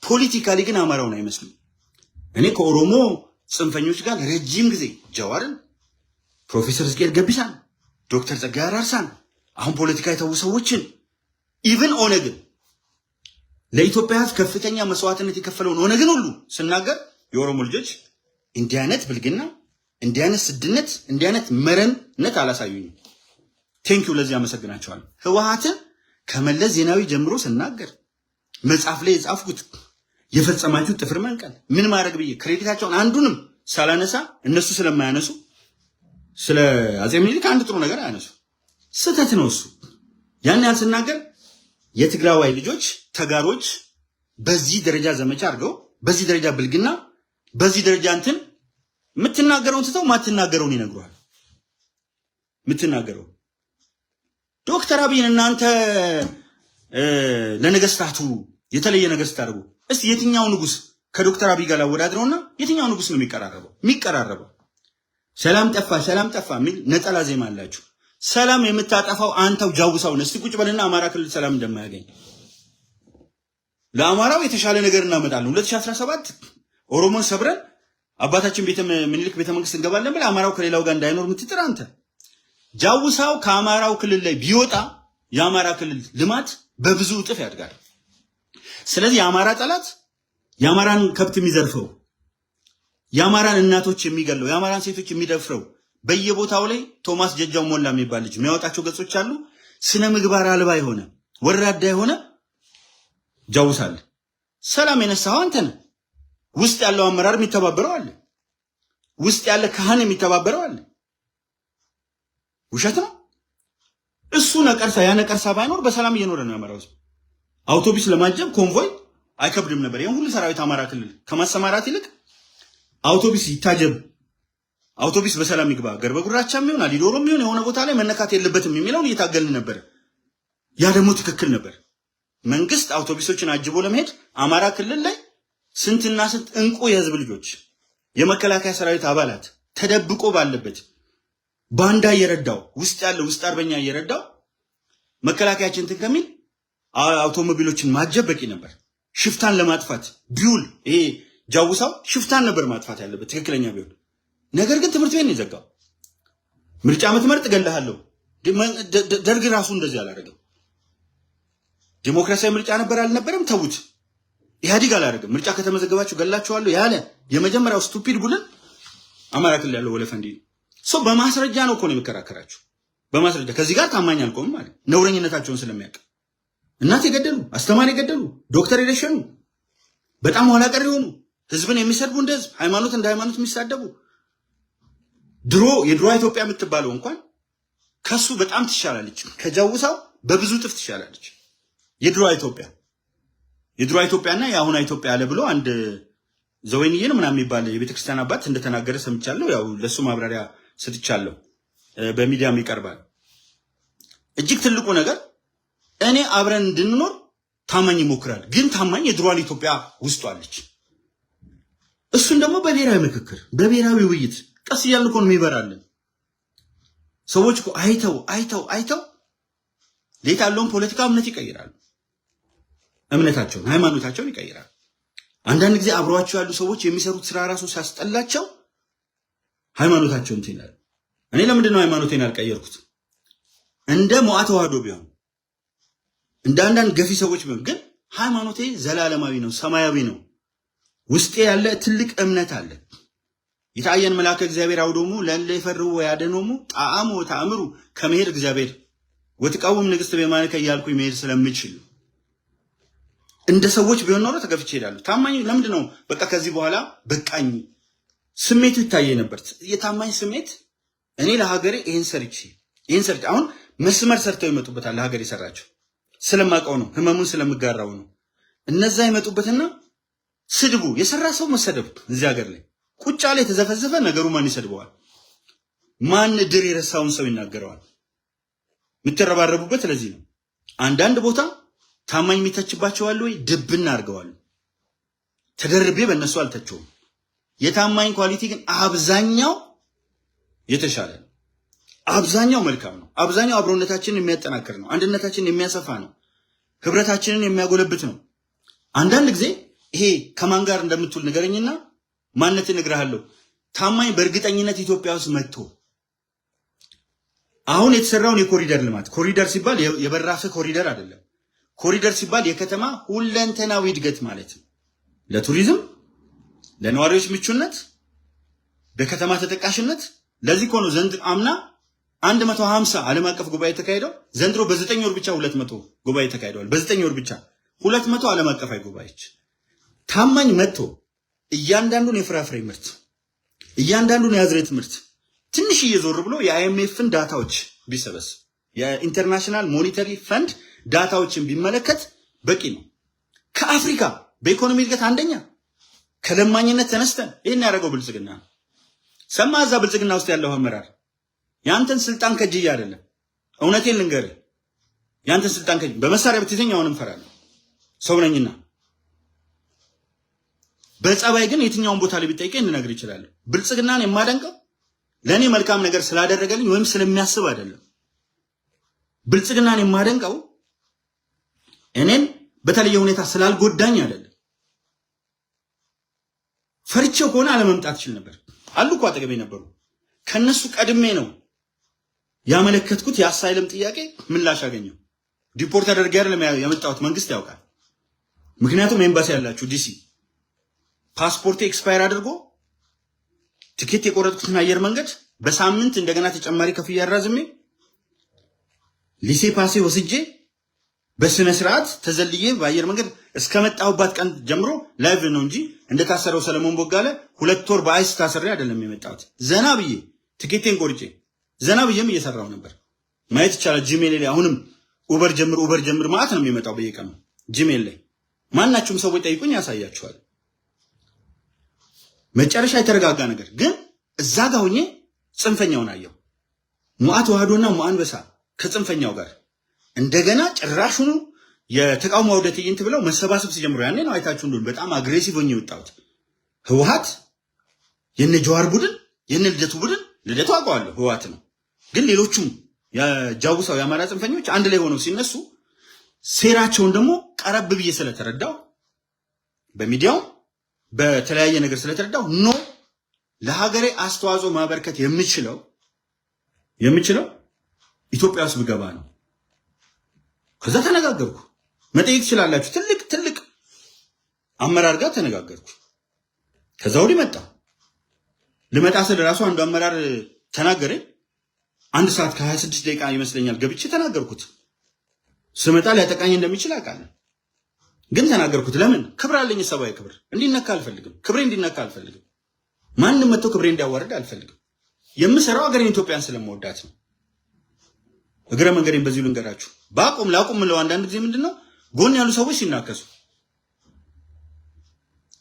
ፖለቲካሊ ግን አማራውን አይመስሉም። እኔ ከኦሮሞ ጽንፈኞች ጋር ረጅም ጊዜ ጀዋርን፣ ፕሮፌሰር ዝቄል ገቢሳን፣ ዶክተር ጸጋዬ አራርሳን አሁን ፖለቲካ የተዉ ሰዎችን ኢቭን ኦነግን ለኢትዮጵያ ህዝብ ከፍተኛ መስዋዕትነት የከፈለውን ኦነግን ሁሉ ስናገር የኦሮሞ ልጆች እንዲህ አይነት ብልግና፣ እንዲህ አይነት ስድነት፣ እንዲህ አይነት መረንነት አላሳዩኝም። ቴንኪው ለዚህ አመሰግናቸዋለሁ። ህወሓትን ከመለስ ዜናዊ ጀምሮ ስናገር መጽሐፍ ላይ የጻፍኩት የፈጸማችሁ ጥፍር መንቀል ምን ማድረግ ብዬ ክሬዲታቸውን አንዱንም ሳላነሳ እነሱ ስለማያነሱ ስለ አፄ ምኒልክ አንድ ጥሩ ነገር አያነሱ። ስህተት ነው እሱ። ያን ያህል ስናገር የትግራዋይ ልጆች ተጋሮች በዚህ ደረጃ ዘመቻ አድርገው በዚህ ደረጃ ብልግና በዚህ ደረጃ እንትን የምትናገረውን ትተው ማትናገረውን ይነግሩሃል። የምትናገረው ዶክተር አብይን እናንተ ለነገስታቱ የተለየ ነገር ስታደርጉ እስቲ የትኛው ንጉስ ከዶክተር አብይ ጋር አወዳድረውና የትኛው ንጉስ ነው የሚቀራረበው? ሰላም ጠፋ የሚል ነጠላ ዜማ አላችሁ። ሰላም የምታጠፋው አንተው ጃውሳው ነህ። እስቲ ቁጭ በልና አማራ ክልል ሰላም እንደማያገኝ ለአማራው የተሻለ ነገር እናመጣለን። 2017 ኦሮሞን ሰብረን አባታችን ምኒልክ ቤተ መንግስት እንገባለን ብለህ አማራው ከሌላው ጋር እንዳይኖር የምትጥር አንተ። ጃውሳው ከአማራው ክልል ላይ ቢወጣ የአማራ ክልል ልማት በብዙ እጥፍ ያድጋል። ስለዚህ የአማራ ጠላት የአማራን ከብት የሚዘርፈው፣ የአማራን እናቶች የሚገለው፣ የአማራን ሴቶች የሚደፍረው በየቦታው ላይ ቶማስ ጀጃው ሞላ የሚባል ልጅ የሚያወጣቸው ገጾች አሉ። ስነ ምግባር አልባ የሆነ ወራዳ የሆነ ጃውሳል። ሰላም የነሳው አንተ ነህ። ውስጥ ያለው አመራር የሚተባበረው አለ። ውስጥ ያለ ካህን የሚተባበረው አለ። ውሸት ነው እሱ። ነቀርሳ ያ ነቀርሳ ባይኖር በሰላም እየኖረ ነው ያመራው። አውቶቡስ ለማጀብ ኮንቮይ አይከብድም ነበር። ይሄን ሁሉ ሰራዊት አማራ ክልል ከማሰማራት ይልቅ አውቶቡስ ይታጀብ፣ አውቶቡስ በሰላም ይግባ፣ ገርበ ጉራቻም ይሁን አሊዶሮም ይሁን የሆነ ቦታ ላይ መነካት የለበትም የሚለውን እየታገልን ነበር። ያ ደግሞ ትክክል ነበር። መንግስት አውቶቡሶችን አጅቦ ለመሄድ አማራ ክልል ላይ ስንትና ስንት እንቁ የህዝብ ልጆች የመከላከያ ሰራዊት አባላት ተደብቆ ባለበት ባንዳ እየረዳው ውስጥ ያለው ውስጥ አርበኛ እየረዳው መከላከያችን እንትን ከሚል አውቶሞቢሎችን ማጀብ በቂ ነበር። ሽፍታን ለማጥፋት ቢውል ይሄ ጃውሳው ሽፍታን ነበር ማጥፋት ያለበት ትክክለኛ ቢሆን። ነገር ግን ትምህርት ቤት ነው የዘጋው። ምርጫ ምትመርጥ እገልሃለሁ። ደርግ ራሱ እንደዚህ አላደረገም። ዲሞክራሲያዊ ምርጫ ነበር አልነበረም? ተውት። ኢህአዲግ አላደረገም። ምርጫ ከተመዘገባችሁ ገላችኋለሁ ያለ የመጀመሪያው ስቱፒድ ቡድን አማራ ክልል ያለው ወለፈንዲ ሰው በማስረጃ ነው እኮ ነው የሚከራከራችሁ። በማስረጃ ከዚህ ጋር ታማኝ አልቆም ማለት ነውረኝነታቸውን ስለሚያውቅ እናት የገደሉ፣ አስተማሪ የገደሉ፣ ዶክተር የደሸኑ፣ በጣም ኋላ ቀር የሆኑ ህዝብን የሚሰድቡ እንደ ህዝብ፣ ሃይማኖት እንደ ሃይማኖት የሚሳደቡ የድሮ ኢትዮጵያ የምትባለው እንኳን ከሱ በጣም ትሻላለች። ከጃውሳው በብዙ ጥፍ ትሻላለች። የድሮ ኢትዮጵያና የአሁን ኢትዮጵያ አለ ብሎ አንድ ዘወይንዬን ምናምን የሚባል የቤተክርስቲያን አባት እንደተናገረ ሰምቻለሁ። ያው ለሱ ማብራሪያ ሰጥቻለሁ፣ በሚዲያም ይቀርባል። እጅግ ትልቁ ነገር እኔ አብረን እንድንኖር ታማኝ ይሞክራል፣ ግን ታማኝ የድሮዋን ኢትዮጵያ ውስጡ አለች። እሱን ደግሞ በብሔራዊ ምክክር በብሔራዊ ውይይት ቀስ እያልን እኮ ነው የሚበራልን። ሰዎች እኮ አይተው ሌት ያለውን ፖለቲካ እምነት ይቀይራሉ። እምነታቸውን ሃይማኖታቸውን ይቀይራሉ። አንዳንድ ጊዜ አብረዋቸው ያሉ ሰዎች የሚሰሩት ስራ ራሱ ሲያስጠላቸው ሃይማኖታቸውን ይላሉ። እኔ ለምንድን ነው ሃይማኖቴን ያልቀየርኩት? እንደ ሞዓ ተዋህዶ ቢሆን እንደ አንዳንድ ገፊ ሰዎች ቢሆን ግን ሃይማኖቴ ዘላለማዊ ነው፣ ሰማያዊ ነው። ውስጤ ያለ ትልቅ እምነት አለ። ይታየን መልአከ እግዚአብሔር አውዶሙ ለእለ ይፈርሁ ወያደኖሙ ጣዕሙ ወተአምሩ ከመሄድ እግዚአብሔር ወትቃወም ንግሥት በማንከ እያልኩ መሄድ ስለምችል እንደ ሰዎች ቢሆን ኖሮ ተገፍቼ እሄዳለሁ። ታማኝ ለምንድን ነው በቃ ከዚህ በኋላ በቃኝ ስሜቱ ይታየ ነበር። የታማኝ ስሜት እኔ ለሀገሬ ይሄን ሰርቼ አሁን መስመር ሰርተው ይመጡበታል። ለሀገሬ የሰራቸው ስለማውቀው ነው፣ ህመሙን ስለምጋራው ነው። እነዛ ይመጡበትና ስድቡ የሰራ ሰው መሰደብ እዚህ ሀገር ላይ ቁጫ ላይ ተዘፈዘፈ ነገሩ ማን ይሰድበዋል? ማን ድር የረሳውን ሰው ይናገረዋል? የምትረባረቡበት ለዚህ ነው። አንዳንድ ቦታ ታማኝ የሚተችባቸው አሉ ወይ? ድብና አድርገዋል። ተደርቤ በእነሱ አልተቸውም። የታማኝ ኳሊቲ ግን አብዛኛው የተሻለ ነው። አብዛኛው መልካም ነው። አብዛኛው አብሮነታችንን የሚያጠናክር ነው። አንድነታችንን የሚያሰፋ ነው። ህብረታችንን የሚያጎለብት ነው። አንዳንድ ጊዜ ይሄ ከማን ጋር እንደምትውል ንገረኝና ማንነትን እነግርሃለሁ። ታማኝ በእርግጠኝነት ኢትዮጵያ ውስጥ መጥቶ አሁን የተሰራውን የኮሪደር ልማት ኮሪደር ሲባል የበራፈ ኮሪደር አይደለም። ኮሪደር ሲባል የከተማ ሁለንተናዊ እድገት ማለት ነው። ለቱሪዝም፣ ለነዋሪዎች ምቹነት፣ በከተማ ተጠቃሽነት። ለዚህ እኮ ነው ዘንድሮ አምና 150 ዓለም አቀፍ ጉባኤ ተካሄደው ዘንድሮ በ9 ወር ብቻ 200 ጉባኤ ተካሂደዋል። በ9 ወር ብቻ 200 ዓለም አቀፋዊ ጉባኤዎች። ታማኝ መጥቶ እያንዳንዱን የፍራፍሬ ምርት እያንዳንዱን የአዝርዕት ምርት ትንሽ እየዞር ብሎ የአይኤምኤፍን ዳታዎች ቢሰበስ የኢንተርናሽናል ሞኔታሪ ፈንድ ዳታዎችን ቢመለከት በቂ ነው። ከአፍሪካ በኢኮኖሚ እድገት አንደኛ ከለማኝነት ተነስተን ይሄን ያደረገው ብልጽግና ነው። ሰማ እዛ ብልጽግና ውስጥ ያለው አመራር ያንተን ስልጣን ከጅያ አይደለም። እውነቴን ልንገርህ፣ ያንተን ስልጣን ከጅ በመሳሪያ ብትተኛውንም ፈራለሁ ሰው ነኝና። በጸባይ ግን የትኛውን ቦታ ላይ ቢጠይቀኝ እንነግር ይችላል። ብልጽግናን የማደንቀው ለኔ መልካም ነገር ስላደረገልኝ ወይም ስለሚያስብ አይደለም። ብልጽግናን የማደንቀው እኔን በተለየ ሁኔታ ስላልጎዳኝ አይደለም። ፈርቼው ከሆነ አለመምጣት ይችል ነበር። አሉ እኮ አጠገቤ ነበሩ። ከነሱ ቀድሜ ነው ያመለከትኩት። የአሳይለም ጥያቄ ምላሽ አገኘው። ዲፖርት አድርጌ አይደለም የመጣሁት፣ መንግስት ያውቃል። ምክንያቱም ኤምባሲ ያላችሁ ዲሲ ፓስፖርቴ ኤክስፓየር አድርጎ ትኬት የቆረጥኩትን አየር መንገድ በሳምንት እንደገና ተጨማሪ ከፍያ አራዝሜ ሊሴ ፓሴ ወስጄ በስነ ስርዓት ተዘልዬ በአየር መንገድ እስከመጣሁባት ቀን ጀምሮ ላይቭ ነው እንጂ እንደታሰረው ሰለሞን ቦጋለ 2 ወር በአይስ ታስሬ አይደለም የመጣሁት። ዘና ብዬ ትኬቴን ቆርጬ ዘና ብዬም እየሰራው ነበር። ማየት ይቻላል ጂሜል ላይ አሁንም ኡበር ጀምር ማለት ነው የሚመጣው በየቀኑ ጂሜል ላይ ማናችሁም ሰዎች ጠይቁኝ ያሳያችኋል። መጨረሻ የተረጋጋ ነገር ግን እዛ ጋር ሆኜ ጽንፈኛውን አየው። ሙአት ዋህዶና ሙአንበሳ ከጽንፈኛው ጋር እንደገና ጭራሹኑ የተቃውሞ አውደ ትዕይንት ብለው መሰባሰብ ሲጀምሩ ያኔ ነው አይታችሁ እንደሆነ በጣም አግሬሲቭ ሆኜ የወጣሁት። ህወሓት የነ ጀዋር ቡድን የነ ልደቱ ቡድን ልደቱ አውቀዋለሁ ህወሓት ነው። ግን ሌሎቹም የጃውሳው የአማራ ጽንፈኞች አንድ ላይ ሆነው ሲነሱ ሴራቸውን ደግሞ ቀረብ ብዬ ስለተረዳው በሚዲያው በተለያየ ነገር ስለተረዳው ኖ ለሀገሬ አስተዋጽኦ ማበርከት የምችለው ኢትዮጵያ ውስጥ ብገባ ነው። ከዛ ተነጋገርኩ። መጠየቅ ትችላላችሁ። ትልቅ አመራር ጋር ተነጋገርኩ። ከዛ ወዲህ መጣ። ልመጣ ስለ ራሱ አንዱ አመራር ተናገረኝ። 1 ሰዓት ከ26 ደቂቃ ይመስለኛል ገብቼ ተናገርኩት። ስመጣ ሊያጠቃኝ እንደሚችል አውቃለሁ። ግን ተናገርኩት። ለምን? ክብር አለኝ። ሰብአዊ ክብር እንዲነካ አልፈልግም። ክብሬ እንዲነካ አልፈልግም። ማንም መጥቶ ክብሬ እንዲያዋርድ አልፈልግም። የምሰራው ሀገሬን ኢትዮጵያን ስለምወዳት ነው። እግረ መንገዴን በዚሁ ልንገራችሁ። ላቁም ምለው አንዳንድ ጊዜ ምንድነው ጎን ያሉ ሰዎች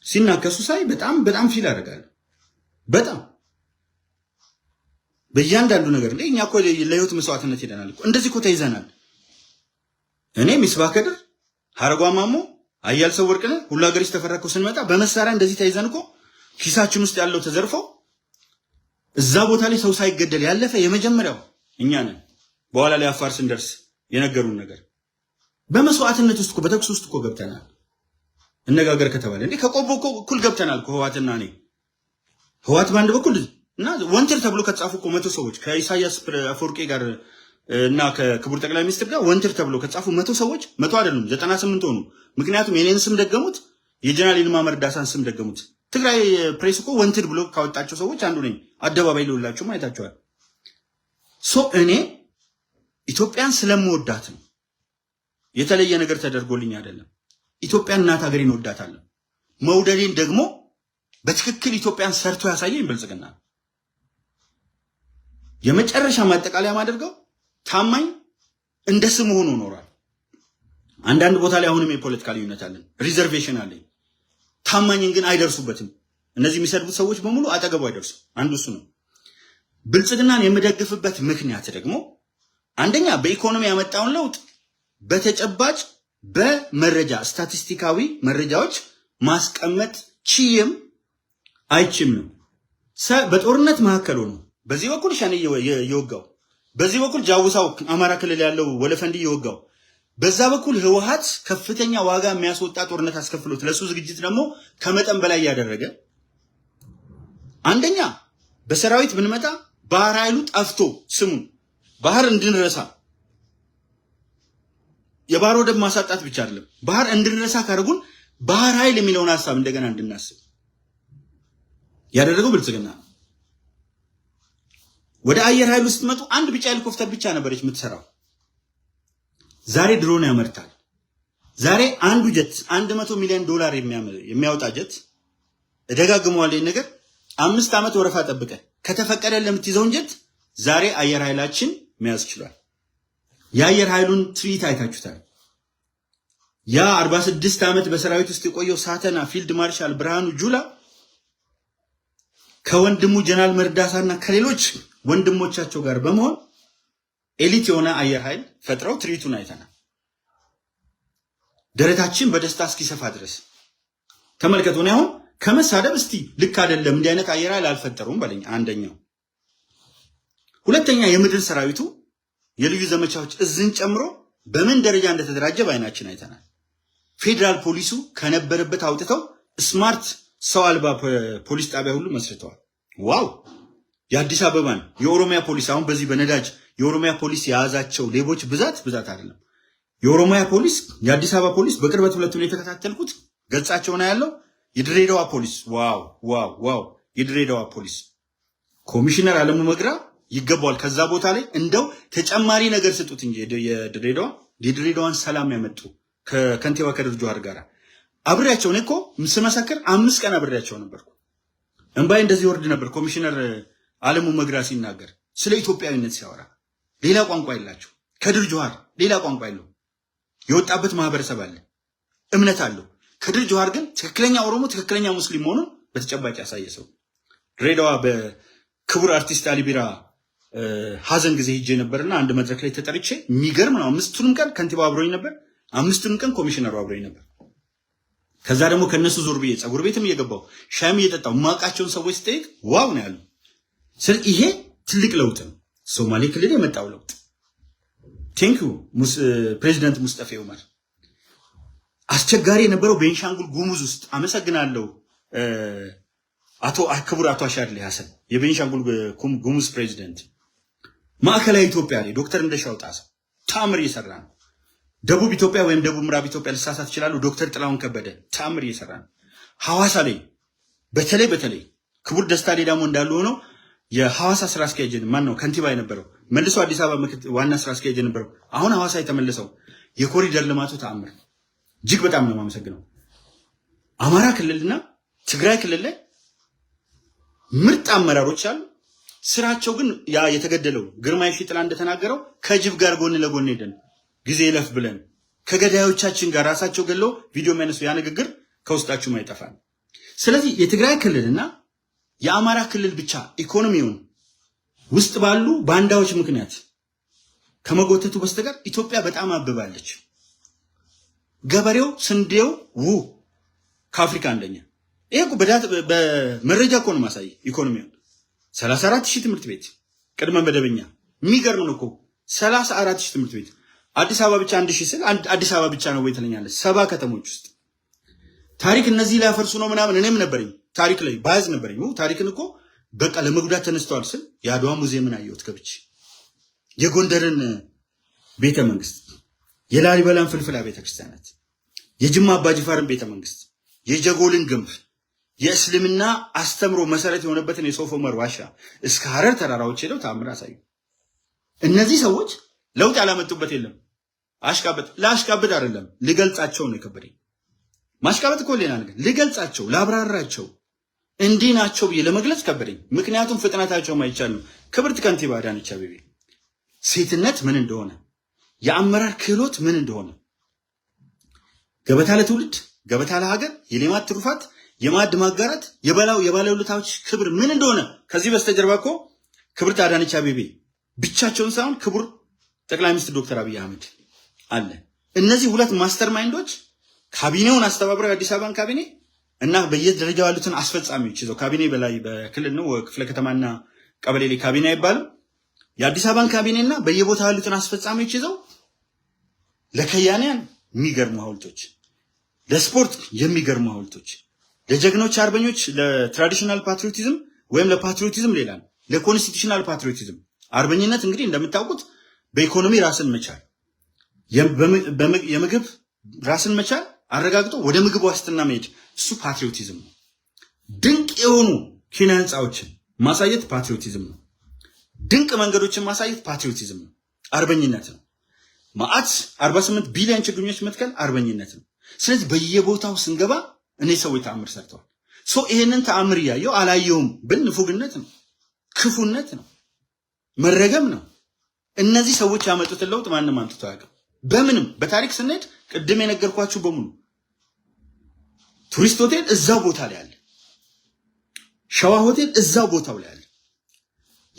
ሲናከሱ ሳይ በጣም ፊል አደርጋለሁ። በጣም በእያንዳንዱ ነገር እንዴ እኛ እኮ ለህይወት መስዋዕትነት ሄደናል እኮ እንደዚህ እኮ ተይዘናል። እኔ ሚስባህ ከድር ሀረጓ ማሞ አያል ሰው ወርቅነህ ሁሉ ሀገር ተፈረከው ስንመጣ በመሳሪያ እንደዚህ ተይዘን እኮ ኪሳችን ውስጥ ያለው ተዘርፎ እዛ ቦታ ላይ ሰው ሳይገደል ያለፈ የመጀመሪያው እኛ ነን። በኋላ ላይ አፋር ስንደርስ የነገሩን ነገር በመስዋዕትነት ውስጥ እኮ በተኩስ ውስጥ እኮ ገብተናል። እነጋገር ከተባለ እንዴ ከቆቦ እኮ እኩል ገብተናል እኮ ህወሓትና እኔ። ህወሓት በአንድ በኩል እና ወንጀል ተብሎ ከተጻፉ እኮ 100 ሰዎች ከኢሳያስ አፈወርቂ ጋር እና ከክቡር ጠቅላይ ሚኒስትር ጋር ወንጀል ተብሎ ከተጻፉ 100 ሰዎች 100 አይደሉም 98 ሆኑ። ምክንያቱም የኔን ስም ደገሙት፣ የጀነራል ይልማ መርዳሳን ስም ደገሙት። ትግራይ ፕሬስ እኮ ወንጀል ብሎ ካወጣቸው ሰዎች አንዱ ነኝ። አደባባይ ልውላችሁ አይታችኋል። እኔ ኢትዮጵያን ስለምወዳት ነው። የተለየ ነገር ተደርጎልኝ አይደለም። ኢትዮጵያን እናት ሀገሬን እወዳታለሁ። መውደዴን ደግሞ በትክክል ኢትዮጵያን ሰርቶ ያሳየኝ ብልጽግና። የመጨረሻ ማጠቃለያ ማደርገው ታማኝ እንደ ስሙ ሆኖ ኖሯል። አንዳንድ ቦታ ላይ አሁንም የፖለቲካ ልዩነት አለን፣ ሪዘርቬሽን አለኝ። ታማኝን ግን አይደርሱበትም። እነዚህ የሚሰድቡት ሰዎች በሙሉ አጠገቡ አይደርሱ። አንዱ እሱ ነው። ብልጽግናን የምደግፍበት ምክንያት ደግሞ አንደኛ በኢኮኖሚ ያመጣውን ለውጥ በተጨባጭ በመረጃ ስታቲስቲካዊ መረጃዎች ማስቀመጥ ችይም አይችም ነው። በጦርነት መካከል ሆኖ በዚህ በኩል ሸኔ የወጋው፣ በዚህ በኩል ጃውሳው አማራ ክልል ያለው ወለፈንዲ የወጋው፣ በዛ በኩል ህወሓት ከፍተኛ ዋጋ የሚያስወጣ ጦርነት አስከፍሎት ለሱ ዝግጅት ደግሞ ከመጠን በላይ ያደረገ። አንደኛ በሰራዊት ብንመጣ ባህር ኃይሉ ጠፍቶ ስሙን ባህር እንድንረሳ የባህር ወደብ ማሳጣት ብቻ አይደለም፣ ባህር እንድንረሳ ካደረጉን ባህር ኃይል የሚለውን ሐሳብ እንደገና እንድናስብ ያደረገው ብልጽግና ነው። ወደ አየር ኃይል ውስጥ መጡ። አንድ ቢጫ ሄሊኮፕተር ብቻ ነበረች የምትሰራው። ዛሬ ድሮን ያመርታል። ዛሬ አንዱ ጀት 100 ሚሊዮን ዶላር የሚያወጣ ጀት እደጋግመዋለሁ ነገር 5 ዓመት ወረፋ ጠብቀ ከተፈቀደ ለምትይዘውን ጀት ዛሬ አየር ኃይላችን መያዝ ችሏል። የአየር ኃይሉን ትርኢት አይታችሁታል። ያ 46 ዓመት በሰራዊት ውስጥ የቆየው ሳተና ፊልድ ማርሻል ብርሃኑ ጁላ ከወንድሙ ጀነራል መርዳሳና ከሌሎች ወንድሞቻቸው ጋር በመሆን ኤሊት የሆነ አየር ኃይል ፈጥረው ትርኢቱን አይተናል። ደረታችን በደስታ እስኪሰፋ ድረስ ተመልከቱ። ነው አሁን ከመሳደብ እስቲ ልክ አይደለም እንዲህ አይነት አየር ኃይል አልፈጠሩም በለኝ። አንደኛው። ሁለተኛ የምድር ሰራዊቱ የልዩ ዘመቻዎች እዝን ጨምሮ በምን ደረጃ እንደተደራጀ በአይናችን አይተናል። ፌዴራል ፖሊሱ ከነበረበት አውጥተው ስማርት ሰው አልባ ፖሊስ ጣቢያ ሁሉ መስርተዋል። ዋው! የአዲስ አበባን የኦሮሚያ ፖሊስ አሁን በዚህ በነዳጅ የኦሮሚያ ፖሊስ የያዛቸው ሌቦች ብዛት አይደለም። የኦሮሚያ ፖሊስ የአዲስ አበባ ፖሊስ በቅርበት ሁለቱን የተከታተልኩት ገጻቸው ነው ያለው። የድሬዳዋ ፖሊስ ዋው! የድሬዳዋ ፖሊስ ኮሚሽነር አለሙ መግራ ይገባዋል ከዛ ቦታ ላይ እንደው ተጨማሪ ነገር ስጡት እንጂ የድሬዳዋን ሰላም ያመጡ ከከንቲባ ከድር ጁሃር ጋር አብሬያቸው ነው እኮ ስመሰክር 5 ቀን አብሬያቸው ነበርኩ። እንባይ እንደዚህ ወርድ ነበር። ኮሚሽነር አለሙ መግራ ሲናገር ስለ ኢትዮጵያዊነት ሲያወራ ሌላ ቋንቋ የላቸው። ከድር ጁሃር ሌላ ቋንቋ የለው። የወጣበት ማህበረሰብ አለ፣ እምነት አለው። ከድር ጁሃር ግን ትክክለኛ ኦሮሞ ትክክለኛ ሙስሊም መሆኑን በተጨባጭ ያሳየ ሰው። ድሬዳዋ በክቡር አርቲስት አሊ ቢራ ሀዘን ጊዜ ሄጄ ነበርና አንድ መድረክ ላይ ተጠርቼ የሚገርም ነው። 5ቱንም ቀን ከንቲባው አብሮኝ ነበር፣ 5ቱንም ቀን ኮሚሽነሩ አብሮኝ ነበር። ከዛ ደግሞ ከነሱ ዞር ብዬ ፀጉር ቤትም እየገባው ሻይም እየጠጣው ማቃቸውን ሰዎች ስጠይቅ ዋው ነው ያሉ። ስለዚህ ይሄ ትልቅ ለውጥ ነው፣ ሶማሌ ክልል የመጣው ለውጥ። ቴንኪዩ ፕሬዚዳንት ሙስጠፌ ዑመር። አስቸጋሪ የነበረው ቤንሻንጉል ጉሙዝ ውስጥ አመሰግናለሁ ክቡር አቶ አሻድሊ ሐሰን የቤንሻንጉል ጉሙዝ ፕሬዚዳንት። ማዕከላዊ ኢትዮጵያ ላይ ዶክተር እንደሻው ጣሰው ታምር እየሰራ ነው። ደቡብ ኢትዮጵያ ወይም ደቡብ ምዕራብ ኢትዮጵያ ልሳሳት ይችላሉ። ዶክተር ጥላሁን ከበደ ታምር እየሰራ ነው። ሐዋሳ ላይ በተለይ ክቡር ደስታ ሌዳሞ እንዳሉ ሆነው የሐዋሳ ስራ አስኪያጅ ማን ነው ከንቲባ የነበረው መልሶ አዲስ አበባ ዋና ስራ አስኪያጅ የነበረው አሁን ሐዋሳ የተመለሰው የኮሪደር ልማቱ ተአምር እጅግ በጣም ነው የማመሰግነው። አማራ ክልልና ትግራይ ክልል ላይ ምርጥ አመራሮች አሉ። ስራቸው ግን ያ የተገደለው ግርማይ ሺጥላ እንደተናገረው ከጅብ ጋር ጎን ለጎን ሄደን ጊዜ ይለፍ ብለን ከገዳዮቻችን ጋር ራሳቸው ገለው ቪዲዮ የሚያነሱ ያ ንግግር ከውስጣችሁ አይጠፋም። ስለዚህ የትግራይ ክልልና የአማራ ክልል ብቻ ኢኮኖሚውን ውስጥ ባሉ ባንዳዎች ምክንያት ከመጎተቱ በስተቀር ኢትዮጵያ በጣም አብባለች። ገበሬው ስንዴው ከአፍሪካ አንደኛ። ይሄ በመረጃ እኮ ነው ማሳይ። ኢኮኖሚውን 34,000 ትምህርት ቤት ቅድመ መደበኛ የሚገርም ነው እኮ 34,000 ትምህርት ቤት። አዲስ አበባ ብቻ 1,000 ስል አዲስ አበባ ብቻ ነው ወይ ትለኛለህ? 7 ከተሞች ውስጥ ታሪክ እነዚህ ላይ ያፈርሱ ነው ምናምን። እኔም ነበረኝ ታሪክ ላይ ባያዝ ነበረኝ። ታሪክን እኮ በቃ ለመጉዳት ተነስተዋል ስል የአድዋ ሙዚየምን አየሁት ገብቼ፣ የጎንደርን ቤተ መንግስት፣ የላሊበላን ፍልፍላ ቤተክርስቲያናት፣ የጅማ አባጅፋርን ቤተ መንግስት፣ የጀጎልን ግንብ፣ የእስልምና አስተምሮ መሰረት የሆነበትን የሶፍ ዑመር ዋሻ እስከ ሐረር ተራራዎች ሄደው ታምር አሳዩ። እነዚህ ሰዎች ለውጥ ያላመጡበት የለም። ለአሽቃበጥ አይደለም ልገልጻቸው ነው የከበደኝ። ማሽቃበጥ እኮ ሌላ ነገር፣ ልገልጻቸው ላብራራቸው እንዲህ ናቸው ብዬ ለመግለጽ ከበደኝ። ምክንያቱም ፍጥነታቸው ማይቻል ነው። ክብርት ከንቲባ አዳነች አቤቤ ሴትነት ምን እንደሆነ፣ የአመራር ክህሎት ምን እንደሆነ፣ ገበታ ለትውልድ ገበታ ለሀገር፣ የሌማት ትሩፋት፣ የማዕድ ማጋራት፣ የባለውለታዎች ክብር ምን እንደሆነ ከዚህ በስተጀርባ እኮ ክብርት አዳነች አቤቤ ብቻቸውን ሳይሆን ክቡር ጠቅላይ ሚኒስትር ዶክተር አብይ አህመድ አለ። እነዚህ ሁለት ማስተር ማይንዶች ካቢኔውን አስተባብረው የአዲስ አበባን ካቢኔ እና በየደረጃው ያሉትን አስፈጻሚዎች ይዘው ካቢኔ በላይ በክልል ነው ክፍለ ከተማና ቀበሌ ላይ ካቢኔ አይባልም። የአዲስ አበባን ካቢኔና በየቦታው ያሉትን አስፈጻሚዎች ይዘው ለከያንያን የሚገርሙ ሐውልቶች፣ ለስፖርት የሚገርሙ ሐውልቶች፣ ለጀግኖች አርበኞች ለትራዲሽናል ፓትሪዮቲዝም ወይም ለፓትሪዮቲዝም ሌላ ነው፣ ለኮንስቲቱሽናል ፓትሪዮቲዝም። አርበኝነት እንግዲህ እንደምታውቁት በኢኮኖሚ ራስን መቻል፣ የምግብ ራስን መቻል አረጋግጦ ወደ ምግብ ዋስትና መሄድ፣ እሱ ፓትሪዮቲዝም ነው። ድንቅ የሆኑ ኪነ ህንፃዎችን ማሳየት ፓትሪዮቲዝም ነው። ድንቅ መንገዶችን ማሳየት ፓትሪዮቲዝም ነው፣ አርበኝነት ነው። ማአት 48 ቢሊዮን ችግኞች መትከል አርበኝነት ነው። ስለዚህ በየቦታው ስንገባ እኔ ሰዎች ተአምር ሰርተዋል። ይሄንን ተአምር እያየው አላየውም ብል ንፉግነት ነው፣ ክፉነት ነው፣ መረገም ነው። እነዚህ ሰዎች ያመጡትን ለውጥ ማንም አምጥቶ አያውቅም። በምንም በታሪክ ስንሄድ ቅድም የነገርኳችሁ በሙሉ ቱሪስት ሆቴል እዛው ቦታ ላይ አለ፣ ሸዋ ሆቴል እዛው ቦታው ላይ አለ።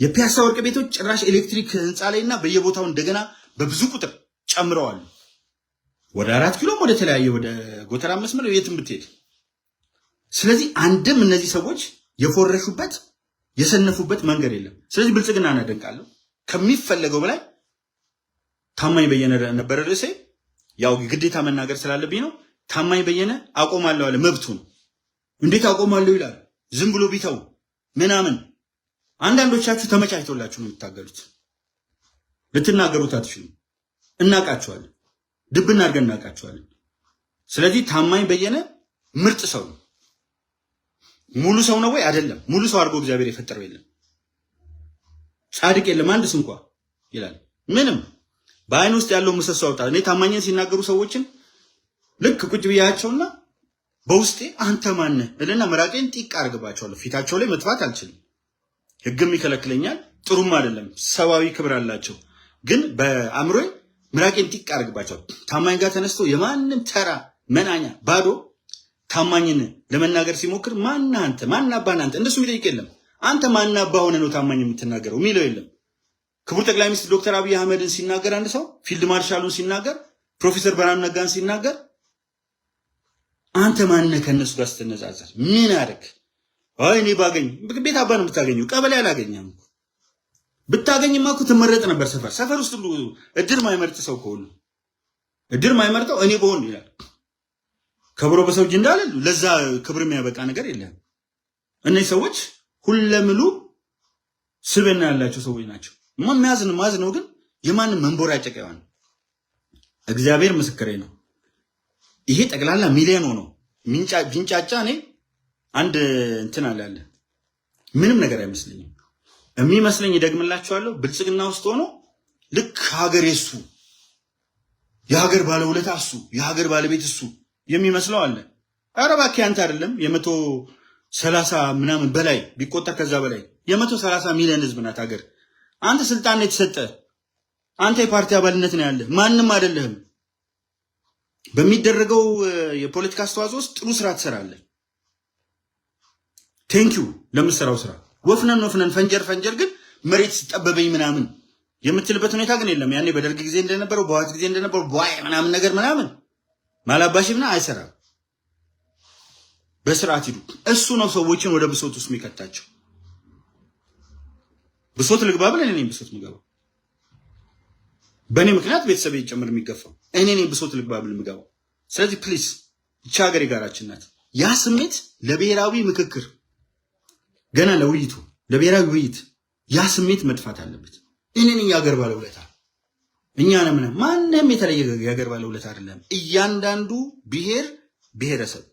የፒያሳ ወርቅ ቤቶች ጭራሽ ኤሌክትሪክ ህንፃ ላይና በየቦታው እንደገና በብዙ ቁጥር ጨምረዋል። ወደ 4 ኪሎም ወደ ተለያየ ወደ ጎተራ መስመር የትም ብትሄድ። ስለዚህ አንድም እነዚህ ሰዎች የፎረሹበት የሰነፉበት መንገድ የለም። ስለዚህ ብልጽግና እናደንቃለሁ። ከሚፈለገው በላይ ታማኝ በየነ ነበር ርዕሴ። ያው ግዴታ መናገር ስላለብኝ ነው። ታማኝ በየነ አቆማለሁ አለ። መብቱ ነው። እንዴት አቆማለሁ ይላል? ዝም ብሎ ቢተው ምናምን። አንዳንዶቻችሁ ተመቻችቶላችሁ ነው የምታገሉት። ልትናገሩት አትችሉም። እናቃችኋለን፣ ድብና አድርገን እናቃችኋለን። ስለዚህ ታማኝ በየነ ምርጥ ሰው ነው። ሙሉ ሰው ነው ወይ? አይደለም። ሙሉ ሰው አድርጎ እግዚአብሔር የፈጠረው የለም። ጻድቅ የለም አንድስ እንኳ ይላል። ምንም በአይን ውስጥ ያለው ምሰሶ አውጣ። እኔ ታማኝን ሲናገሩ ሰዎችን ልክ ቁጭ ብያቸውና በውስጤ አንተ ማን ነህ እልና መራቄን ጢቅ አርግባቸዋለሁ። ፊታቸው ላይ መጥፋት አልችልም፣ ህግም ይከለክለኛል። ጥሩም አይደለም። ሰዋዊ ክብር አላቸው። ግን በአእምሮዬ መራቄን ጢቅ አርግባቸዋለሁ። ታማኝ ጋር ተነስቶ የማንም ተራ መናኛ ባዶ ታማኝን ለመናገር ሲሞክር ማን አንተ ማን አባህ አንተ እንደሱ የሚጠይቅ የለም። አንተ ማን አባህ ሆነ ነው ታማኝ የምትናገረው የሚለው የለም። ክቡር ጠቅላይ ሚኒስትር ዶክተር አብይ አህመድን ሲናገር አንድ ሰው፣ ፊልድ ማርሻሉን ሲናገር፣ ፕሮፌሰር ብርሃኑ ነጋን ሲናገር አንተ ማን ነህ ከነሱ ጋር ስትነጻጸር? ምን አደረግ? አይ እኔ ባገኝ ቤት አባ ነው የምታገኘው፣ ቀበሌ አላገኘም። ብታገኝማ እኮ ትመረጥ ነበር። ሰፈር ውስጥ ሁሉ እድር ማይመርጥ ሰው ከሆነ እድር ማይመርጠው እኔ በሆን ይላል። ከብሮ በሰው እጅ እንዳለ ለዛ ክብር የሚያበቃ ነገር የለም። እነዚህ ሰዎች ሁለምሉ ስብዕና ያላቸው ሰዎች ናቸው። ማዝ ነው ግን የማንም መንቦራጨቅ ያው እግዚአብሔር ምስክሬ ነው። ይሄ ጠቅላላ ሚሊዮን ሆኖ ቢንጫጫ እኔ አንድ እንትን አለ ምንም ነገር አይመስለኝም። የሚመስለኝ ይደግምላችኋለሁ፣ ብልጽግና ውስጥ ሆኖ ልክ ሀገር የሱ የሀገር ባለውለታ እሱ የሀገር ባለቤት እሱ የሚመስለው አለ። ኧረ እባክህ አንተ አይደለም የ130 ምናምን በላይ ቢቆጠር ከዛ በላይ የ130 ሚሊዮን ህዝብ ናት ሀገር። አንተ ስልጣን ነው የተሰጠ፣ አንተ የፓርቲ አባልነት ነው ያለ፣ ማንም አይደለህም። በሚደረገው የፖለቲካ አስተዋጽኦ ውስጥ ጥሩ ስራ ትሰራለህ። ቴንኪው ለምትሰራው ስራ። ወፍነን ፈንጀር ግን መሬት ስጠበበኝ ምናምን የምትልበት ሁኔታ ግን የለም። ያኔ በደርግ ጊዜ እንደነበረው በዋት ጊዜ እንደነበረው ቧይ ምናምን ነገር ምናምን ማላባሽብና አይሰራም። በስርዓት ሂዱ። እሱ ነው ሰዎችን ወደ ብሶት ውስጥ የሚከታቸው። ብሶት ልግባ ብለን እኔ ብሶት ምገባው በእኔ ምክንያት ቤተሰብ ይጨምር የሚገፋው እኔ ብሶት ልግባ ብል ምገባው። ስለዚህ ፕሊስ ይህች ሀገር የጋራችን ናት። ያ ስሜት ለብሔራዊ ምክክር ገና ለውይይቱ ለብሔራዊ ውይይት ያ ስሜት መጥፋት አለበት። እኔን የሀገር ባለውለታ እኛ ነን። ማንም የተለየ የሀገር ባለውለታ አይደለም። እያንዳንዱ ብሔር ብሔረሰብ፣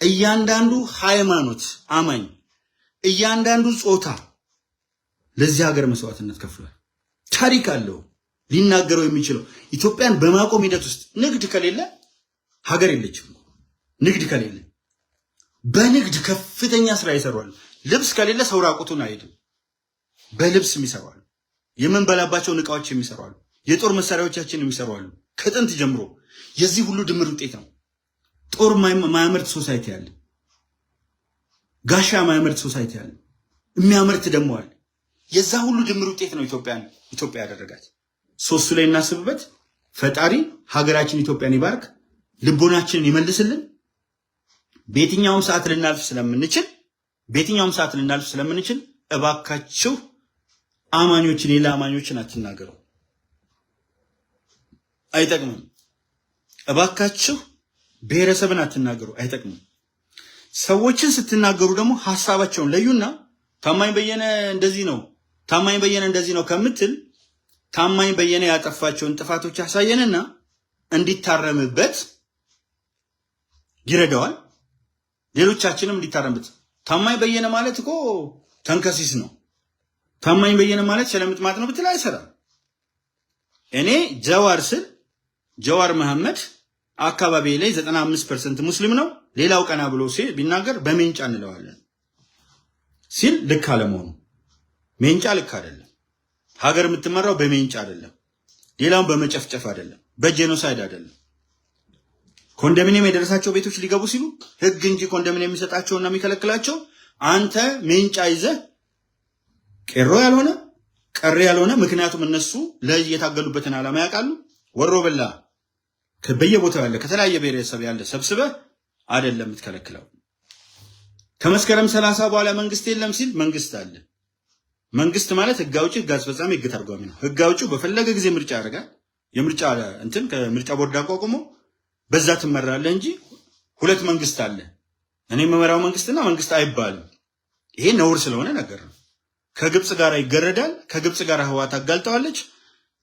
እያንዳንዱ ሃይማኖት አማኝ፣ እያንዳንዱ ጾታ ለዚህ ሀገር መስዋዕትነት ከፍሏል። ታሪክ አለው ሊናገረው የሚችለው። ኢትዮጵያን በማቆም ሂደት ውስጥ ንግድ ከሌለ ሀገር የለችም። ንግድ ከሌለ በንግድ ከፍተኛ ስራ ይሰራሉ። ልብስ ከሌለ ሰው ራቁቱን አይሄድም። በልብስ የሚሰራሉ። የምንበላባቸውን እቃዎች የሚሰራሉ። የጦር መሳሪያዎቻችን የሚሰራሉ። ከጥንት ጀምሮ የዚህ ሁሉ ድምር ውጤት ነው። ጦር ማያመርት ሶሳይቲ አለ። ጋሻ ማያመርት ሶሳይቲ አለ። የሚያመርት ደግሞ አለ። የዛ ሁሉ ድምር ውጤት ነው ኢትዮጵያ ያደረጋት። ሶስቱ ላይ እናስብበት። ፈጣሪ ሀገራችን ኢትዮጵያን ይባርክ፣ ልቦናችንን ይመልስልን። በየትኛውም ሰዓት ልናልፍ ስለምንችል እባካችሁ አማኞችን ሌላ አማኞችን አትናገሩ፣ አይጠቅምም። እባካችሁ ብሔረሰብን አትናገሩ፣ አይጠቅምም። ሰዎችን ስትናገሩ ደግሞ ሐሳባቸውን ለዩና ታማኝ በየነ እንደዚህ ነው ከምትል ታማኝ በየነ ያጠፋቸውን ጥፋቶች ያሳየንና እንዲታረምበት ይረዳዋል። ሌሎቻችንም እንዲታረምበት። ታማኝ በየነ ማለት እኮ ተንከሲስ ነው። ታማኝ በየነ ማለት ሸለምጥማጥ ነው ብትል አይሰራም። እኔ ጀዋር መሐመድ አካባቢ ላይ 95% ሙስሊም ነው፣ ሌላው ቀና ብሎ ቢናገር በሜንጫ እንለዋለን ሲል ልክ አለመሆኑ። ሜንጫ ልክ አይደለም። ሀገር የምትመራው በሜንጫ አይደለም፣ ሌላውን በመጨፍጨፍ አይደለም፣ በጄኖሳይድ አይደለም። ኮንዶሚኒየም የደረሳቸው ቤቶች ሊገቡ ሲሉ ህግ እንጂ ኮንዶሚኒየም የሚሰጣቸውና የሚከለክላቸው አንተ ሜንጫ ይዘህ ቄሮ ያልሆነ ቀሬ ያልሆነ፣ ምክንያቱም እነሱ ለየታገሉበትን ዓላማ ያውቃሉ። ወሮ በላ በየቦታው ያለ ከተለያየ ብሔረሰብ ያለ ሰብስበህ አይደለም የምትከለክለው። ከመስከረም 30 በኋላ መንግስት የለም ሲል መንግስት አለ። መንግስት ማለት ህግ አውጪ፣ ህግ አስፈጻሚ፣ ህግ ተርጓሚ ነው። ህግ አውጪው በፈለገ ጊዜ ምርጫ ያደርጋል። የምርጫ እንትን ከምርጫ ቦርድ አቋቁሞ በዛ ትመራለህ እንጂ ሁለት መንግስት አለ። እኔ የምመራው መንግስትና መንግስት አይባልም። ይሄ ነውር ስለሆነ ነገር ነው። ከግብጽ ጋር ይገረዳል። ከግብጽ ጋር ህወሓት አጋልጠዋለች።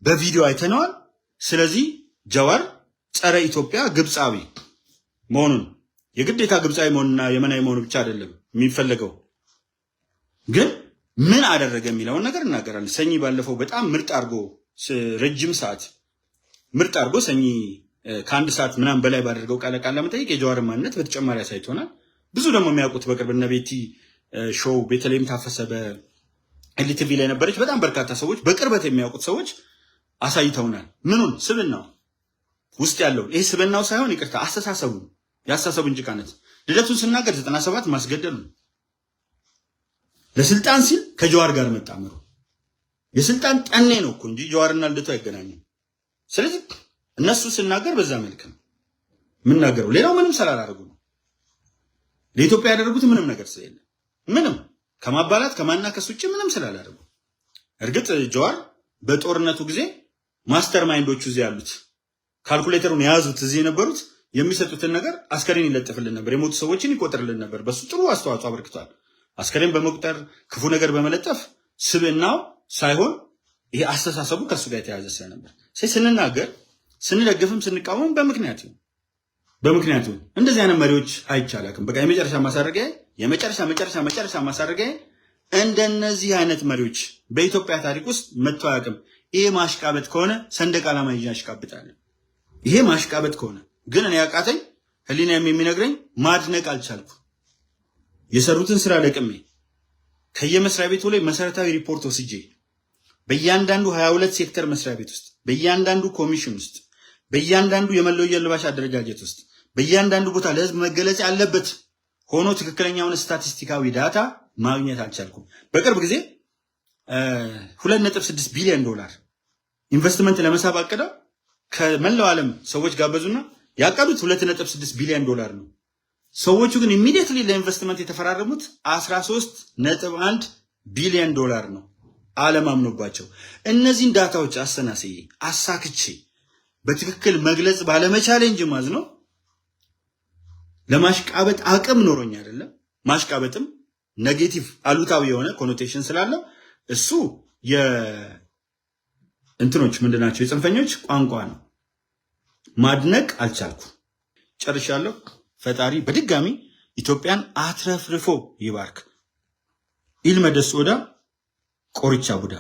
በቪዲዮ አይተነዋል። ስለዚህ ጀዋር ጸረ ኢትዮጵያ ግብጻዊ መሆኑን የግዴታ ግብጻዊ መሆንና የመናዊ መሆኑ ብቻ አይደለም የሚፈለገው፣ ግን ምን አደረገ የሚለውን ነገር እናገራለን። ሰኚ ባለፈው በጣም ምርጥ አድርጎ ረጅም ሰዓት ምርጥ አድርጎ ሰኚ ከአንድ ሰዓት ምናምን በላይ ባደርገው ቃለ መጠይቅ የጀዋር ማንነት በተጨማሪ አሳይቶናል። ብዙ ደግሞ የሚያውቁት በቅርብ እነ ቤቲ ሾው ቤተልሔም ታፈሰ በኤልቲቪ ላይ ነበረች። በጣም በርካታ ሰዎች በቅርበት የሚያውቁት ሰዎች አሳይተውናል። ምኑን ስብናው ውስጥ ያለውን ይሄ ስብናው ሳይሆን ይቅርታ አስተሳሰቡ ያስተሳሰቡን ጭቃነት ልደቱን ስናገር 97 ማስገደሉ ለስልጣን ሲል ከጀዋር ጋር መጣመሩ የስልጣን ጠኔ ነው እኮ እንጂ ጀዋርና ልደቱ አይገናኙም። ስለዚህ እነሱ ስናገር በዛ መልክ ነው የምናገረው። ሌላው ምንም ስላላደረጉ ነው። ለኢትዮጵያ ያደረጉት ምንም ነገር ስለሌለ ምንም ከማባላት ከማናከስ ውጭ ምንም ስላላደረጉ። እርግጥ ጀዋር በጦርነቱ ጊዜ ማስተር ማይንዶቹ እዚህ ያሉት ካልኩሌተሩን የያዙት እዚህ የነበሩት የሚሰጡትን ነገር አስከሬን ይለጥፍልን ነበር፣ የሞቱ ሰዎችን ይቆጥርልን ነበር። በሱ ጥሩ አስተዋጽኦ አበርክቷል። አስከሬን በመቁጠር ክፉ ነገር በመለጠፍ ስብዕናው ሳይሆን ይሄ አስተሳሰቡ ከሱ ጋር የተያዘ ስለነበር ስንናገር ስንደግፍም ስንቃወም በምክንያቱ እንደዚህ አይነት መሪዎች አይቻላክም። በቃ የመጨረሻ ማሳረጊያ እንደነዚህ አይነት መሪዎች በኢትዮጵያ ታሪክ ውስጥ መጥቶ አያውቅም። ይሄ ማሽቃበጥ ከሆነ ሰንደቅ ዓላማ ይዤ አሽቃብጣለሁ። ይሄ ማሽቃበጥ ከሆነ ግን እኔ ያቃተኝ ህሊናም የሚነግረኝ ማድነቅ አልቻልኩ። የሰሩትን ስራ ለቅሜ ከየመስሪያ ቤቱ ላይ መሰረታዊ ሪፖርት ወስጄ በእያንዳንዱ 22 ሴክተር መስሪያ ቤት ውስጥ በእያንዳንዱ ኮሚሽን ውስጥ በእያንዳንዱ የመለዮ የልባሽ አደረጃጀት ውስጥ በእያንዳንዱ ቦታ ለህዝብ መገለጽ ያለበት ሆኖ ትክክለኛውን ስታቲስቲካዊ ዳታ ማግኘት አልቻልኩም። በቅርብ ጊዜ 2.6 ቢሊዮን ዶላር ኢንቨስትመንት ለመሳብ አቅደው ከመላው ዓለም ሰዎች ጋበዙና ያቀዱት 2.6 ቢሊዮን ዶላር ነው። ሰዎቹ ግን ኢሚዲየትሊ ለኢንቨስትመንት የተፈራረሙት 13.1 ቢሊዮን ዶላር ነው። ዓለም አምኖባቸው እነዚህን ዳታዎች አሰናስዬ አሳክቼ በትክክል መግለጽ ባለመቻሌ እንጂ ማዝነው ለማሽቃበጥ አቅም ኖሮኝ አይደለም። ማሽቃበጥም ኔጌቲቭ አሉታዊ የሆነ ኮኖቴሽን ስላለው እሱ የእንትኖች ምንድናቸው የጽንፈኞች ቋንቋ ነው። ማድነቅ አልቻልኩ። ጨርሻለሁ። ፈጣሪ በድጋሚ ኢትዮጵያን አትረፍርፎ ይባርክ። ኢልመደስ ኦዳ ቆርቻ ቡዳ